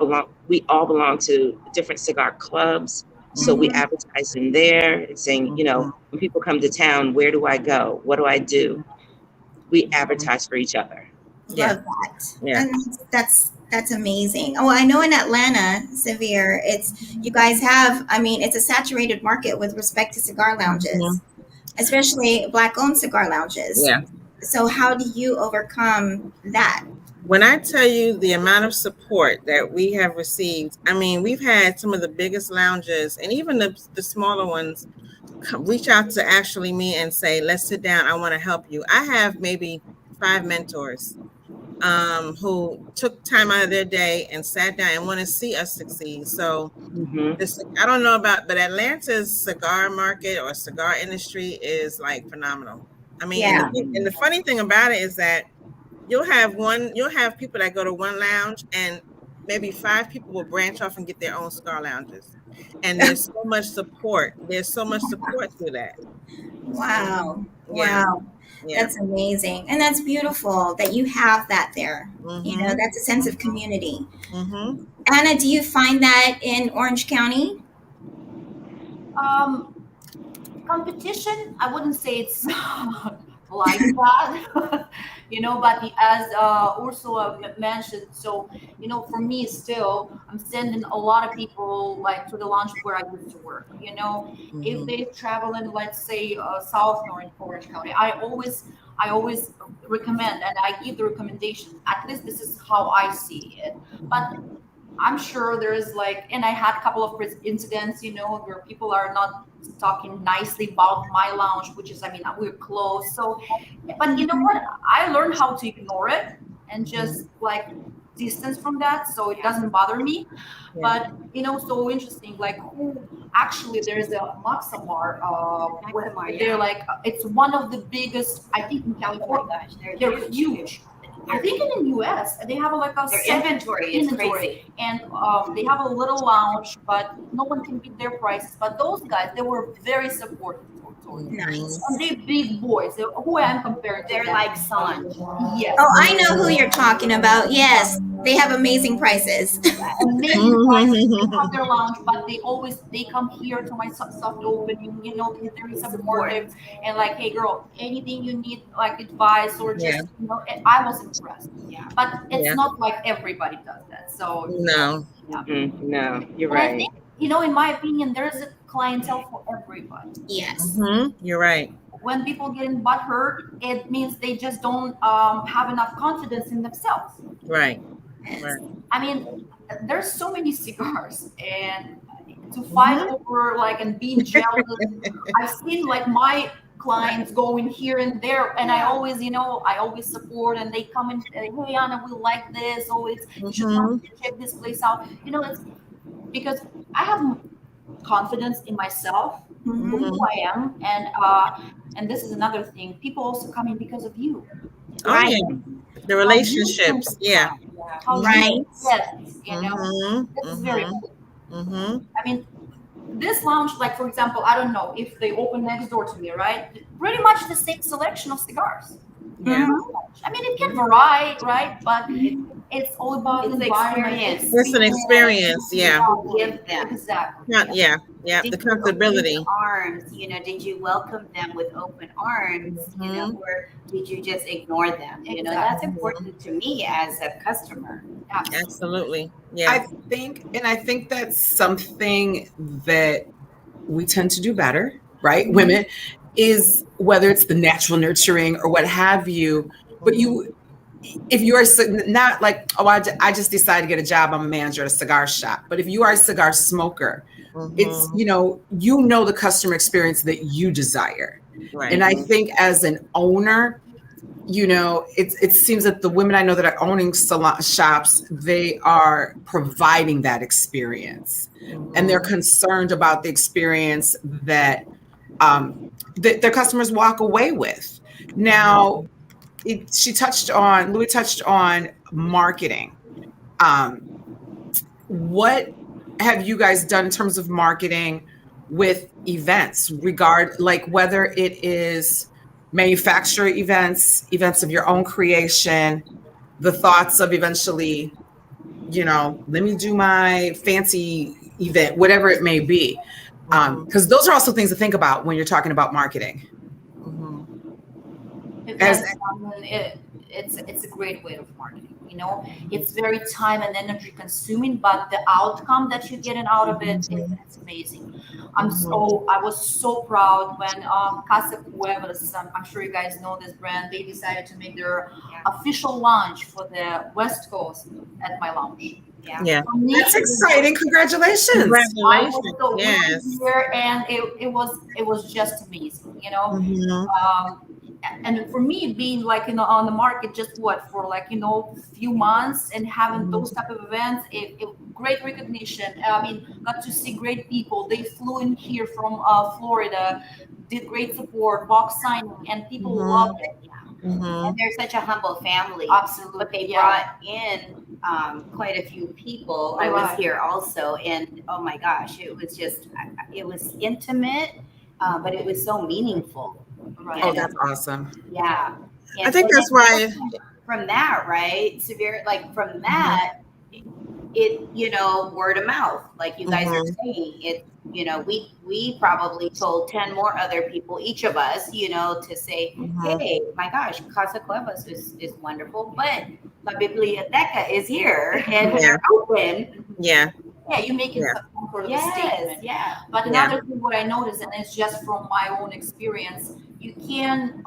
belong to different cigar clubs. So we advertise in there and saying, you know, when people come to town, where do I go? What do I do? We advertise for each other. Love that. Yeah. And that's amazing. Oh, I know in Atlanta, Sevier, you guys have, I mean, it's a saturated market with respect to cigar lounges, especially Black-owned cigar lounges. Yeah. So how do you overcome that? When I tell you the amount of support that we have received, I mean, we've had some of the biggest lounges and even the smaller ones reach out to actually me and say, let's sit down. I want to help you. I have maybe 5 mentors who took time out of their day and sat down and want to see us succeed. So I don't know about, but Atlanta's cigar market or cigar industry is like phenomenal. I mean, and the funny thing about it is that you'll have people that go to one lounge and maybe 5 people will branch off and get their own cigar lounges. And there's so much support. There's so much support through that. Wow. Yeah. Wow. Yeah. That's amazing. And that's beautiful that you have that there. You know, that's a sense of community. Anna, do you find that in Orange County? Competition, I wouldn't say it's like that, you know, but as Ursula mentioned, so, you know, for me still, I'm sending a lot of people like to the lounge where I used to work, you know, if they travel in, let's say, South North Orange County, I always recommend, and I give the recommendation, at least this is how I see it, but I'm sure there's like, and I had a couple of incidents, you know, where people are not talking nicely about my lounge, which is, I mean, we're close. So, but you know what? I learned how to ignore it and just like distance from that, so it doesn't bother me. But you know, so interesting. Like, who actually? There's a Maximar. They're like, it's one of the biggest, I think, in California. They're huge. I think in the U.S. they have their inventory is crazy, and they have a little lounge, but no one can beat their prices. But those guys, they were very supportive. Nice. And they big boys. Who I am compared to? They're like sons. Yes. Oh, I know who you're talking about. Yes, they have amazing prices. Amazing prices. They have their lounge, but they come here to my soft opening. You know, they're very supportive and like, hey, girl, anything you need, like advice or just, you know, I was impressed. Yeah, but it's not like everybody does that. So no, no, you're but right. I think, you know, in my opinion, there's a clientele for everybody. Yes. You're right. When people get in butt hurt, it means they just don't have enough confidence in themselves. Right. I mean, there's so many cigars, and to fight over like and being jealous. I've seen like my clients going here and there, and I always support, and they come and say, hey, Anna, we like this. Oh, you should come check this place out. You know, it's because I have confidence in myself, who I am, and this is another thing. People also come in because of you. Right. Yeah. The relationships. Yeah. Right. Yes. You know, this is very cool. I mean, this lounge, like for example, I don't know if they open next door to me, right? Pretty much the same selection of cigars. Yeah. I mean, it can vary, right? But it's all about the experience. It's an experience, yeah. Give them exactly. Yeah. The comfortability. Arms, you know, did you welcome them with open arms, you know, or did you just ignore them? You know, that's important to me as a customer. Absolutely. Yeah. I think that's something that we tend to do better, right? Women, is whether it's the natural nurturing or what have you, but if you are not like, oh, I just decided to get a job, I'm a manager at a cigar shop. But if you are a cigar smoker, it's, you know the customer experience that you desire. Right. And I think as an owner, you know, it seems that the women I know that are owning salon shops, they are providing that experience, and they're concerned about the experience that their customers walk away with. Now, Louis touched on marketing. What have you guys done in terms of marketing with events, like whether it is manufacturer events, events of your own creation, the thoughts of eventually, let me do my fancy event, whatever it may be. Because those are also things to think about when you're talking about marketing. It's a great way of marketing. It's very time and energy consuming, but the outcome that you're getting out of it, it's amazing. I was so proud when Casa Cuevas, I'm sure you guys know this brand, they decided to make their official launch for the West Coast at my lounge. Yeah. That's exciting. Congratulations. Congratulations. Yes. Here, and it was just amazing, and for me being like on the market just for few months and having those type of events, great recognition. Got to see great people. They flew in here from Florida, did great support, box signing, and people loved it. And they're such a humble family. Absolutely. But they brought in quite a few people. I was here also, and oh my gosh, it was intimate, but it was so meaningful. Right. Oh, that's awesome. Yeah. I think that's why from that, right? Severe, from that, it, word of mouth, like you guys are saying, it, we probably told 10 more other people, each of us, to say, hey, my gosh, Casa Cuevas is wonderful, but La Biblioteca is here and they're open. Yeah, you make it some sort of a statement. Yeah. But another thing, what I noticed, and it's just from my own experience, you can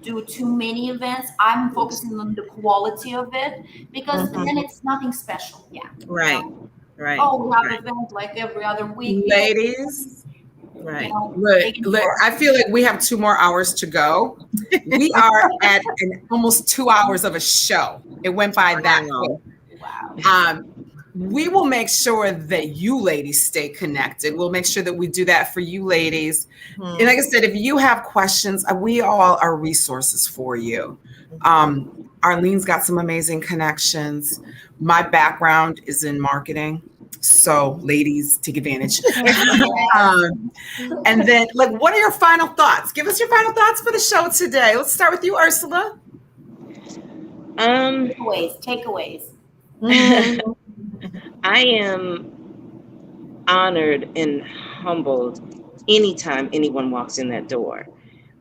do too many events. I'm focusing on the quality of it because then it's nothing special. Yeah. Right. Right. Oh, we have an event like every other week. Ladies. Right. Look, I feel like we have 2 more hours to go. We are at almost 2 hours of a show. It went by that quick. Wow. We will make sure that you ladies stay connected. We'll make sure that we do that for you ladies. And like I said, if you have questions, we all are resources for you. Arlene's got some amazing connections. My background is in marketing. So ladies, take advantage. And then what are your final thoughts? Give us your final thoughts for the show today. Let's start with you, Ursula. Takeaways. I am honored and humbled anytime anyone walks in that door.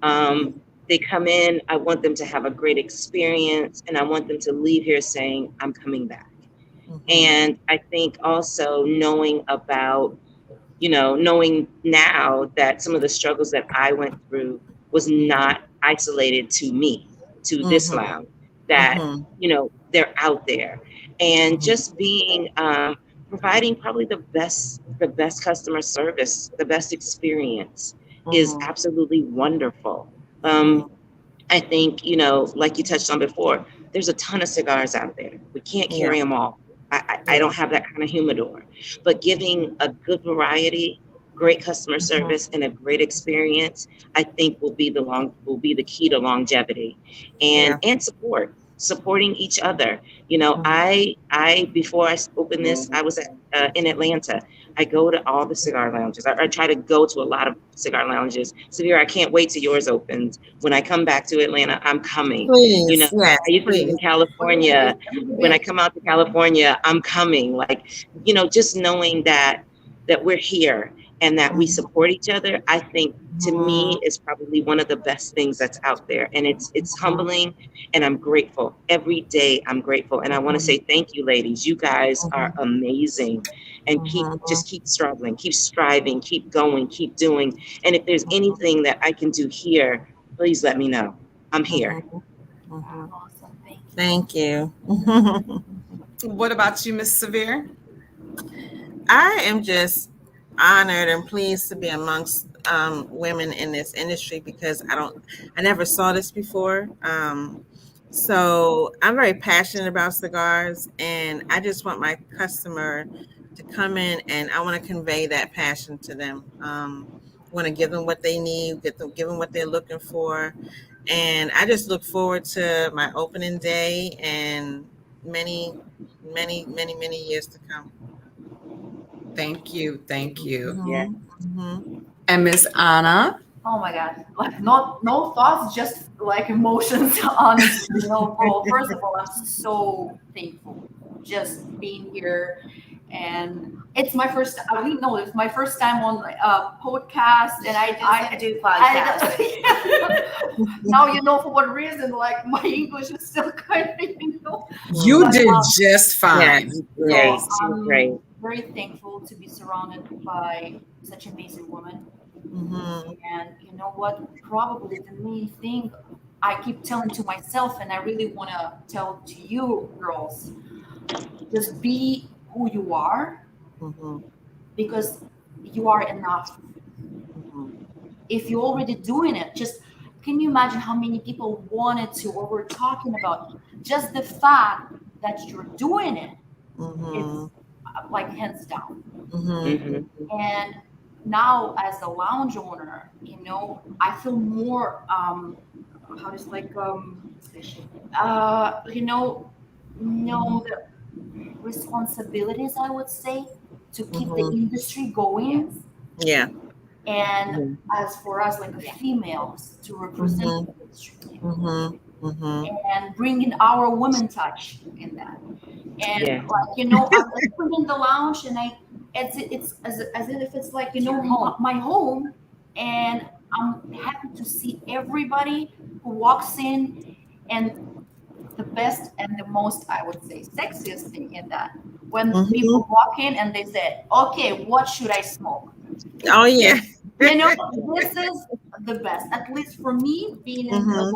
They come in, I want them to have a great experience, and I want them to leave here saying, I'm coming back. And I think also knowing now that some of the struggles that I went through was not isolated to me, to this lounge, that, they're out there. And just being, providing probably the best customer service, the best experience is absolutely wonderful. I think, like you touched on before, there's a ton of cigars out there. We can't carry them all. I don't have that kind of humidor, but giving a good variety, great customer service, and a great experience, I think will be the key to longevity and supporting each other. I before I opened this, I was in Atlanta. I go to all the cigar lounges. I try to go to a lot of cigar lounges. Sevier, I can't wait till yours opens. When I come back to Atlanta, I'm coming. Please, I used to live in California. When I come out to California, I'm coming. Just knowing that we're here and that we support each other, I think to me is probably one of the best things that's out there. And it's humbling, and I'm grateful. Every day I'm grateful. And I want to say thank you, ladies. You guys are amazing. And keep struggling, keep striving, keep going, keep doing. And if there's anything that I can do here, please let me know. I'm here. Awesome. Thank you. What about you, Miss Cevere? I am just honored and pleased to be amongst women in this industry because I never saw this before. So I'm very passionate about cigars, and I just want my customer to come in, and I want to convey that passion to them. I want to give them what they need, give them what they're looking for. And I just look forward to my opening day and many, many, many, many years to come. Thank you. Yeah. And Miss Anna? Oh my God! Like no thoughts, just like emotions. Honestly, Well, first of all, I'm so thankful just being here, and it's my first. I didn't know it's my first time on a podcast, and I do podcasts. Now for what reason. Like my English is still kind of. You But, did just fine. Great, I'm great. very thankful to be surrounded by such amazing women. Mhm. And you know what? Probably the main thing I keep telling to myself, and I really want to tell to you girls, just be who you are, Mhm. because you are enough. Mhm. If you're already doing it, just can you imagine how many people wanted to, or were talking about just the fact that you're doing it? Mhm. It's like hands down. Mhm. And now as a lounge owner, I feel more how does like the responsibilities, I would say, to keep the Mhm. industry going. Yeah. And as for us, like females, to represent Mhm. the industry Mhm. Mhm. and bringing our women touch in that. And Yeah. I'm open in the lounge, and it's as if it's like my home, and I'm happy to see everybody who walks in. And the best and the most, I would say, sexiest thing in that, when Mhm. people walk in and they say, "Okay, what should I smoke?" Oh yeah. This is the best. At least for me, being in Mhm.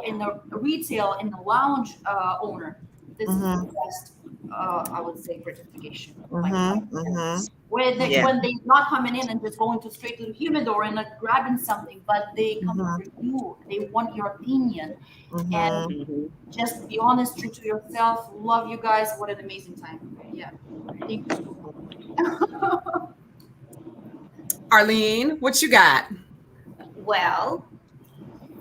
in the retail, in the lounge owner, this is the Mhm. best. I would say gratification. Mhm. Mhm. When they Yeah. when they not coming in and just going straight to the humidor and like grabbing something, but they come Mhm. for you. They want your opinion, and Mhm. just be honest, true to yourself. Love you guys. What an amazing time. Yeah. Thank you. Arlene, what you got? Well,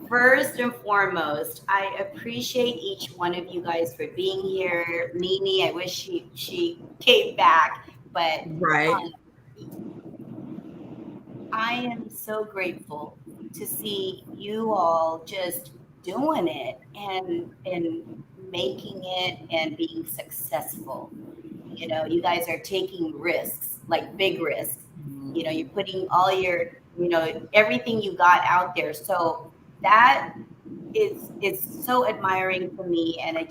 first and foremost, I appreciate each one of you guys for being here. Nene, I wish she came back, but Right. I am so grateful to see you all just doing it and making it and being successful. You guys are taking risks, like big risks. You're putting all your, everything you got out there. So that is so admiring for me, and I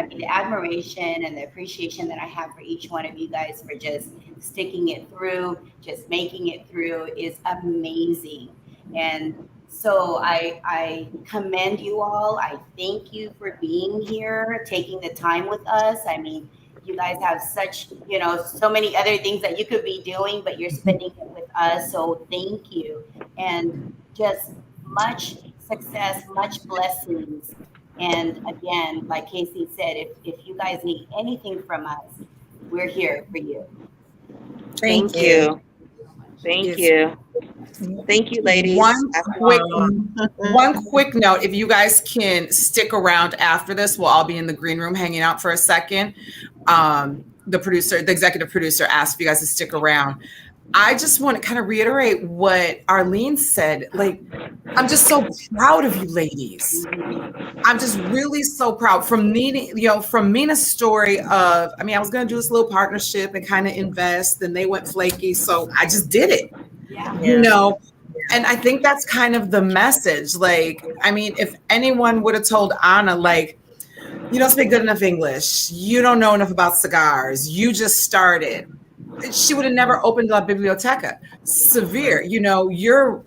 mean, the admiration and the appreciation that I have for each one of you guys for just sticking it through, just making it through is amazing. And so I commend you all. I thank you for being here, taking the time with us. I mean, you guys have such, so many other things that you could be doing, but you're spending it with us. So thank you. And just much success, much blessings. And again, like Casey said, if you guys need anything from us, we're here for you. Thank you. Thank you. Thank you, ladies. One quick note, if you guys can stick around after this, we'll all be in the green room hanging out for a second. The executive producer asked for you guys to stick around. I just want to kind of reiterate what Arlene said. Like, I'm just so proud of you ladies. I'm just really so proud from Nene, from Mina's story of, I was going to do this little partnership and kind of invest, and they went flaky. So I just did it, and I think that's kind of the message. Like, if anyone would have told Anna, like, you don't speak good enough English, you don't know enough about cigars, you just started, she would have never opened up Biblioteca. Sevier, you're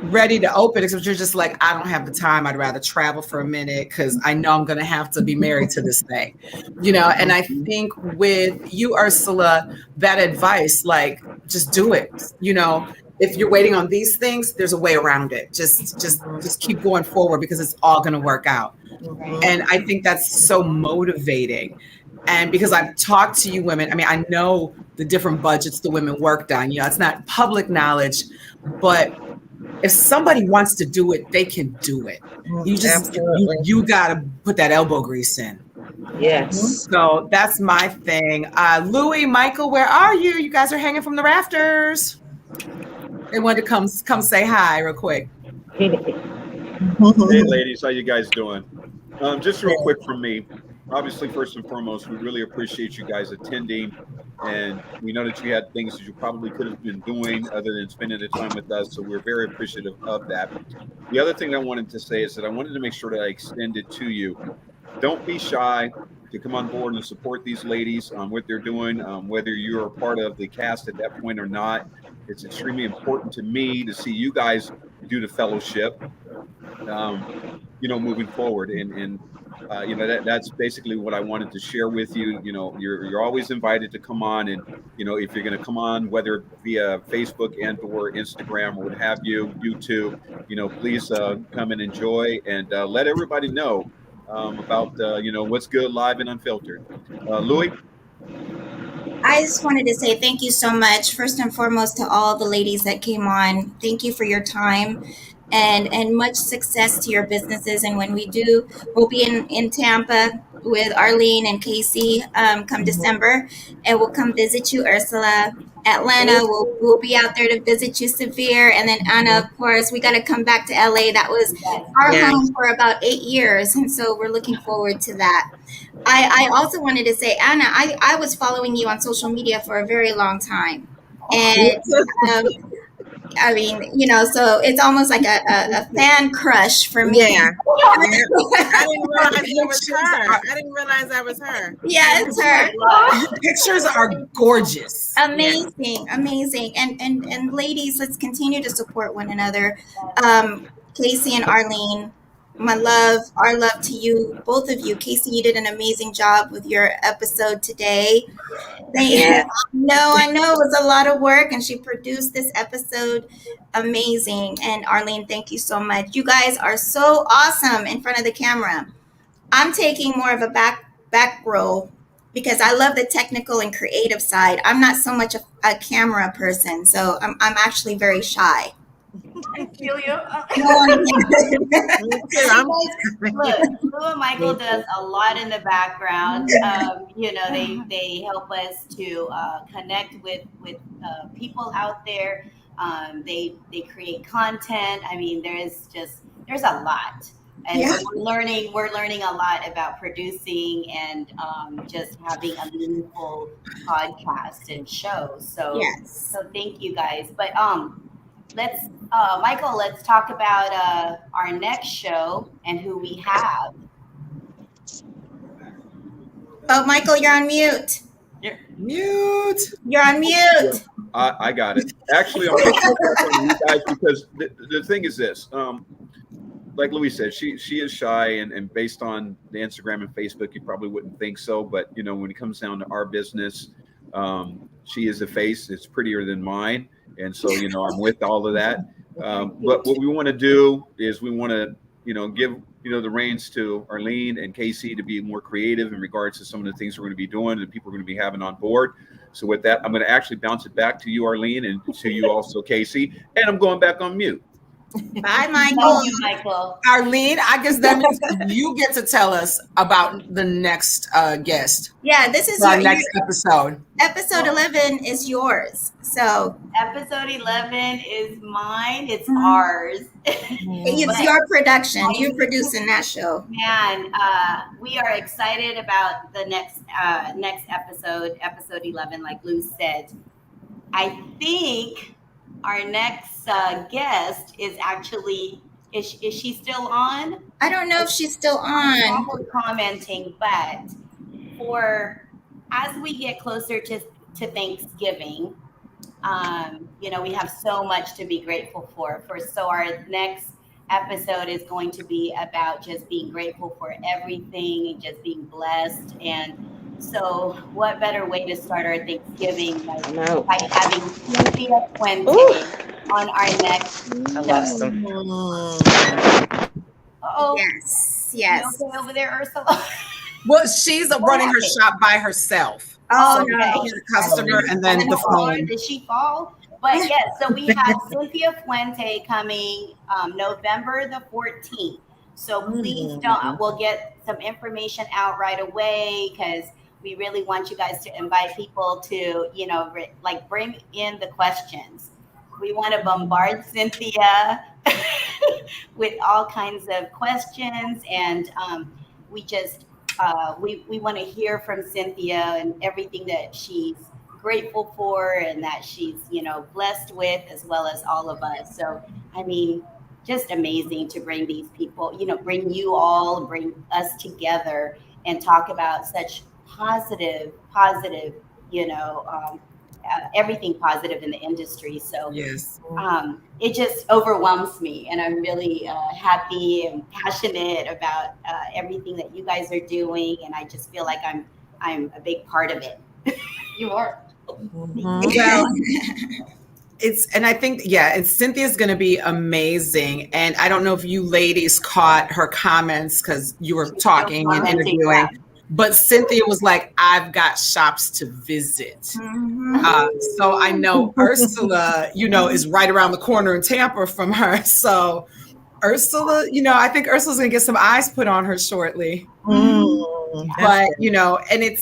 ready to open, except you're just like, I don't have the time. I'd rather travel for a minute because I know I'm going to have to be married to this thing, And I think with you, Ursula, that advice, like, just do it. If you're waiting on these things, there's a way around it. Just keep going forward because it's all going to work out. And I think that's so motivating. And because I've talked to you women, I know the different budgets the women worked on. It's not public knowledge, but if somebody wants to do it, they can do it. You got to put that elbow grease in. Yes. So that's my thing. Louis, Michael, where are you? You guys are hanging from the rafters. They wanted to come say hi real quick. Hey, ladies, how you guys doing? Just real quick from me. Obviously, first and foremost, we really appreciate you guys attending, and we know that you had things that you probably could have been doing other than spending the time with us. So we're very appreciative of that. The other thing I wanted to say is that I wanted to make sure that I extended to you. Don't be shy to come on board and support these ladies on what they're doing, whether you're a part of the cast at that point or not. It's extremely important to me to see you guys do the fellowship, moving forward. And that's basically what I wanted to share with you. You're always invited to come on, and if you're going to come on, whether via Facebook and or Instagram or what have you, YouTube, please come and enjoy, and let everybody know about what's good live and unfiltered. Louis. I just wanted to say thank you so much, first and foremost, to all the ladies that came on. Thank you for your time, and much success to your businesses. And when we do, we'll be in Tampa with Arlene and Casey come December, and we'll come visit you, Ursula. Atlanta, we'll be out there to visit you, Cevere, and then Anna, of course. We got to come back to LA. That was our home for about 8 years, and so we're looking forward to that. I also wanted to say, Anna, I was following you on social media for a very long time, and I mean, so it's almost like a fan crush for me. Yeah. I didn't realize that was her. Yeah, it's her. The pictures are gorgeous. Amazing. And ladies, let's continue to support one another. Casey and Arlene, our love to you, both of you. Casey, you did an amazing job with your episode today. I know it was a lot of work, and she produced this episode amazing. And Arlene, thank you so much. You guys are so awesome in front of the camera. I'm taking more of a back row because I love the technical and creative side. I'm not so much a camera person, so I'm actually very shy. I feel you. Look, Lou and Michael does a lot in the background. They help us to connect with people out there. They create content. I mean, there's a lot, and we're learning a lot about producing and just having a meaningful podcast and show. So thank you guys. But let's talk about our next show and who we have. Oh, Michael, you're on mute. Yeah. Mute. You're on mute. I got it. Actually, I'm going to talk you guys because the thing is this. Like Louis said, she is shy, and based on the Instagram and Facebook, you probably wouldn't think so. But when it comes down to our business, she is a face. It's prettier than mine. And so, I'm with all of that. But what we want to do is we want to, give, the reins to Arlene and Casey to be more creative in regards to some of the things we're going to be doing and people we're going to be having on board. So with that, I'm going to actually bounce it back to you, Arlene, and to you also, Casey. And I'm going back on mute. Bye, Michael. Michael. Arlene, I guess that means you get to tell us about the next guest. Yeah, this is our next episode. Episode 11 is yours. So episode 11 is mine. It's ours. It's your production. You're producing that show. Man, we are excited about the next episode, episode 11. Like Lou said, I think our next guest is actually, is she still on? I don't know if she's still on. I'm commenting, but as we get closer to Thanksgiving, we have so much to be grateful for. So our next episode is going to be about just being grateful for everything and just being blessed. And so what better way to start our Thanksgiving by having Cynthia Fuente on our next I lost them. Uh-oh. Yes. You okay over there, Ursula? Well, she's running her shop by herself. Oh, okay. no. The customer and then the phone. Did she fall? But yes, so we have Cynthia Fuente coming November the 14th. So please we'll get some information out right away because we really want you guys to invite people to, bring in the questions. We want to bombard Cynthia with all kinds of questions, and we just we want to hear from Cynthia and everything that she's grateful for and that she's blessed with, as well as all of us. So I mean, just amazing to bring these people, bring you all, bring us together and talk about such positive, everything positive in the industry. So yes, it just overwhelms me, and I'm really happy and passionate about everything that you guys are doing, and I just feel like I'm a big part of it. You are. Well, and I think, and Cynthia's going to be amazing. And I don't know if you ladies caught her comments because you were talking and interviewing, but Cynthia was like, I've got shops to visit. So I know Ursula, is right around the corner in Tampa from her. So Ursula, I think Ursula's going to get some eyes put on her shortly. But, and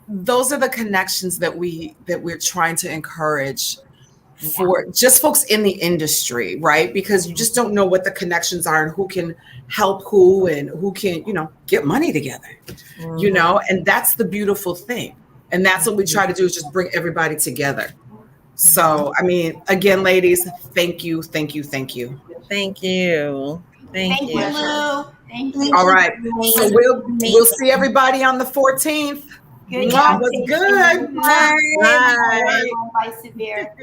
those are the connections that we're trying to encourage for just folks in the industry, right? Because you just don't know what the connections are and who can help who and who can, get money together, and that's the beautiful thing. And that's what we try to do, is just bring everybody together. So, I mean, again, ladies, thank you. Thank you. Thank you. Thank you, Lou. Thank you. All right. So we'll see everybody on the 14th. Good job. Was good. Bye. Bye. Bye, Sevier.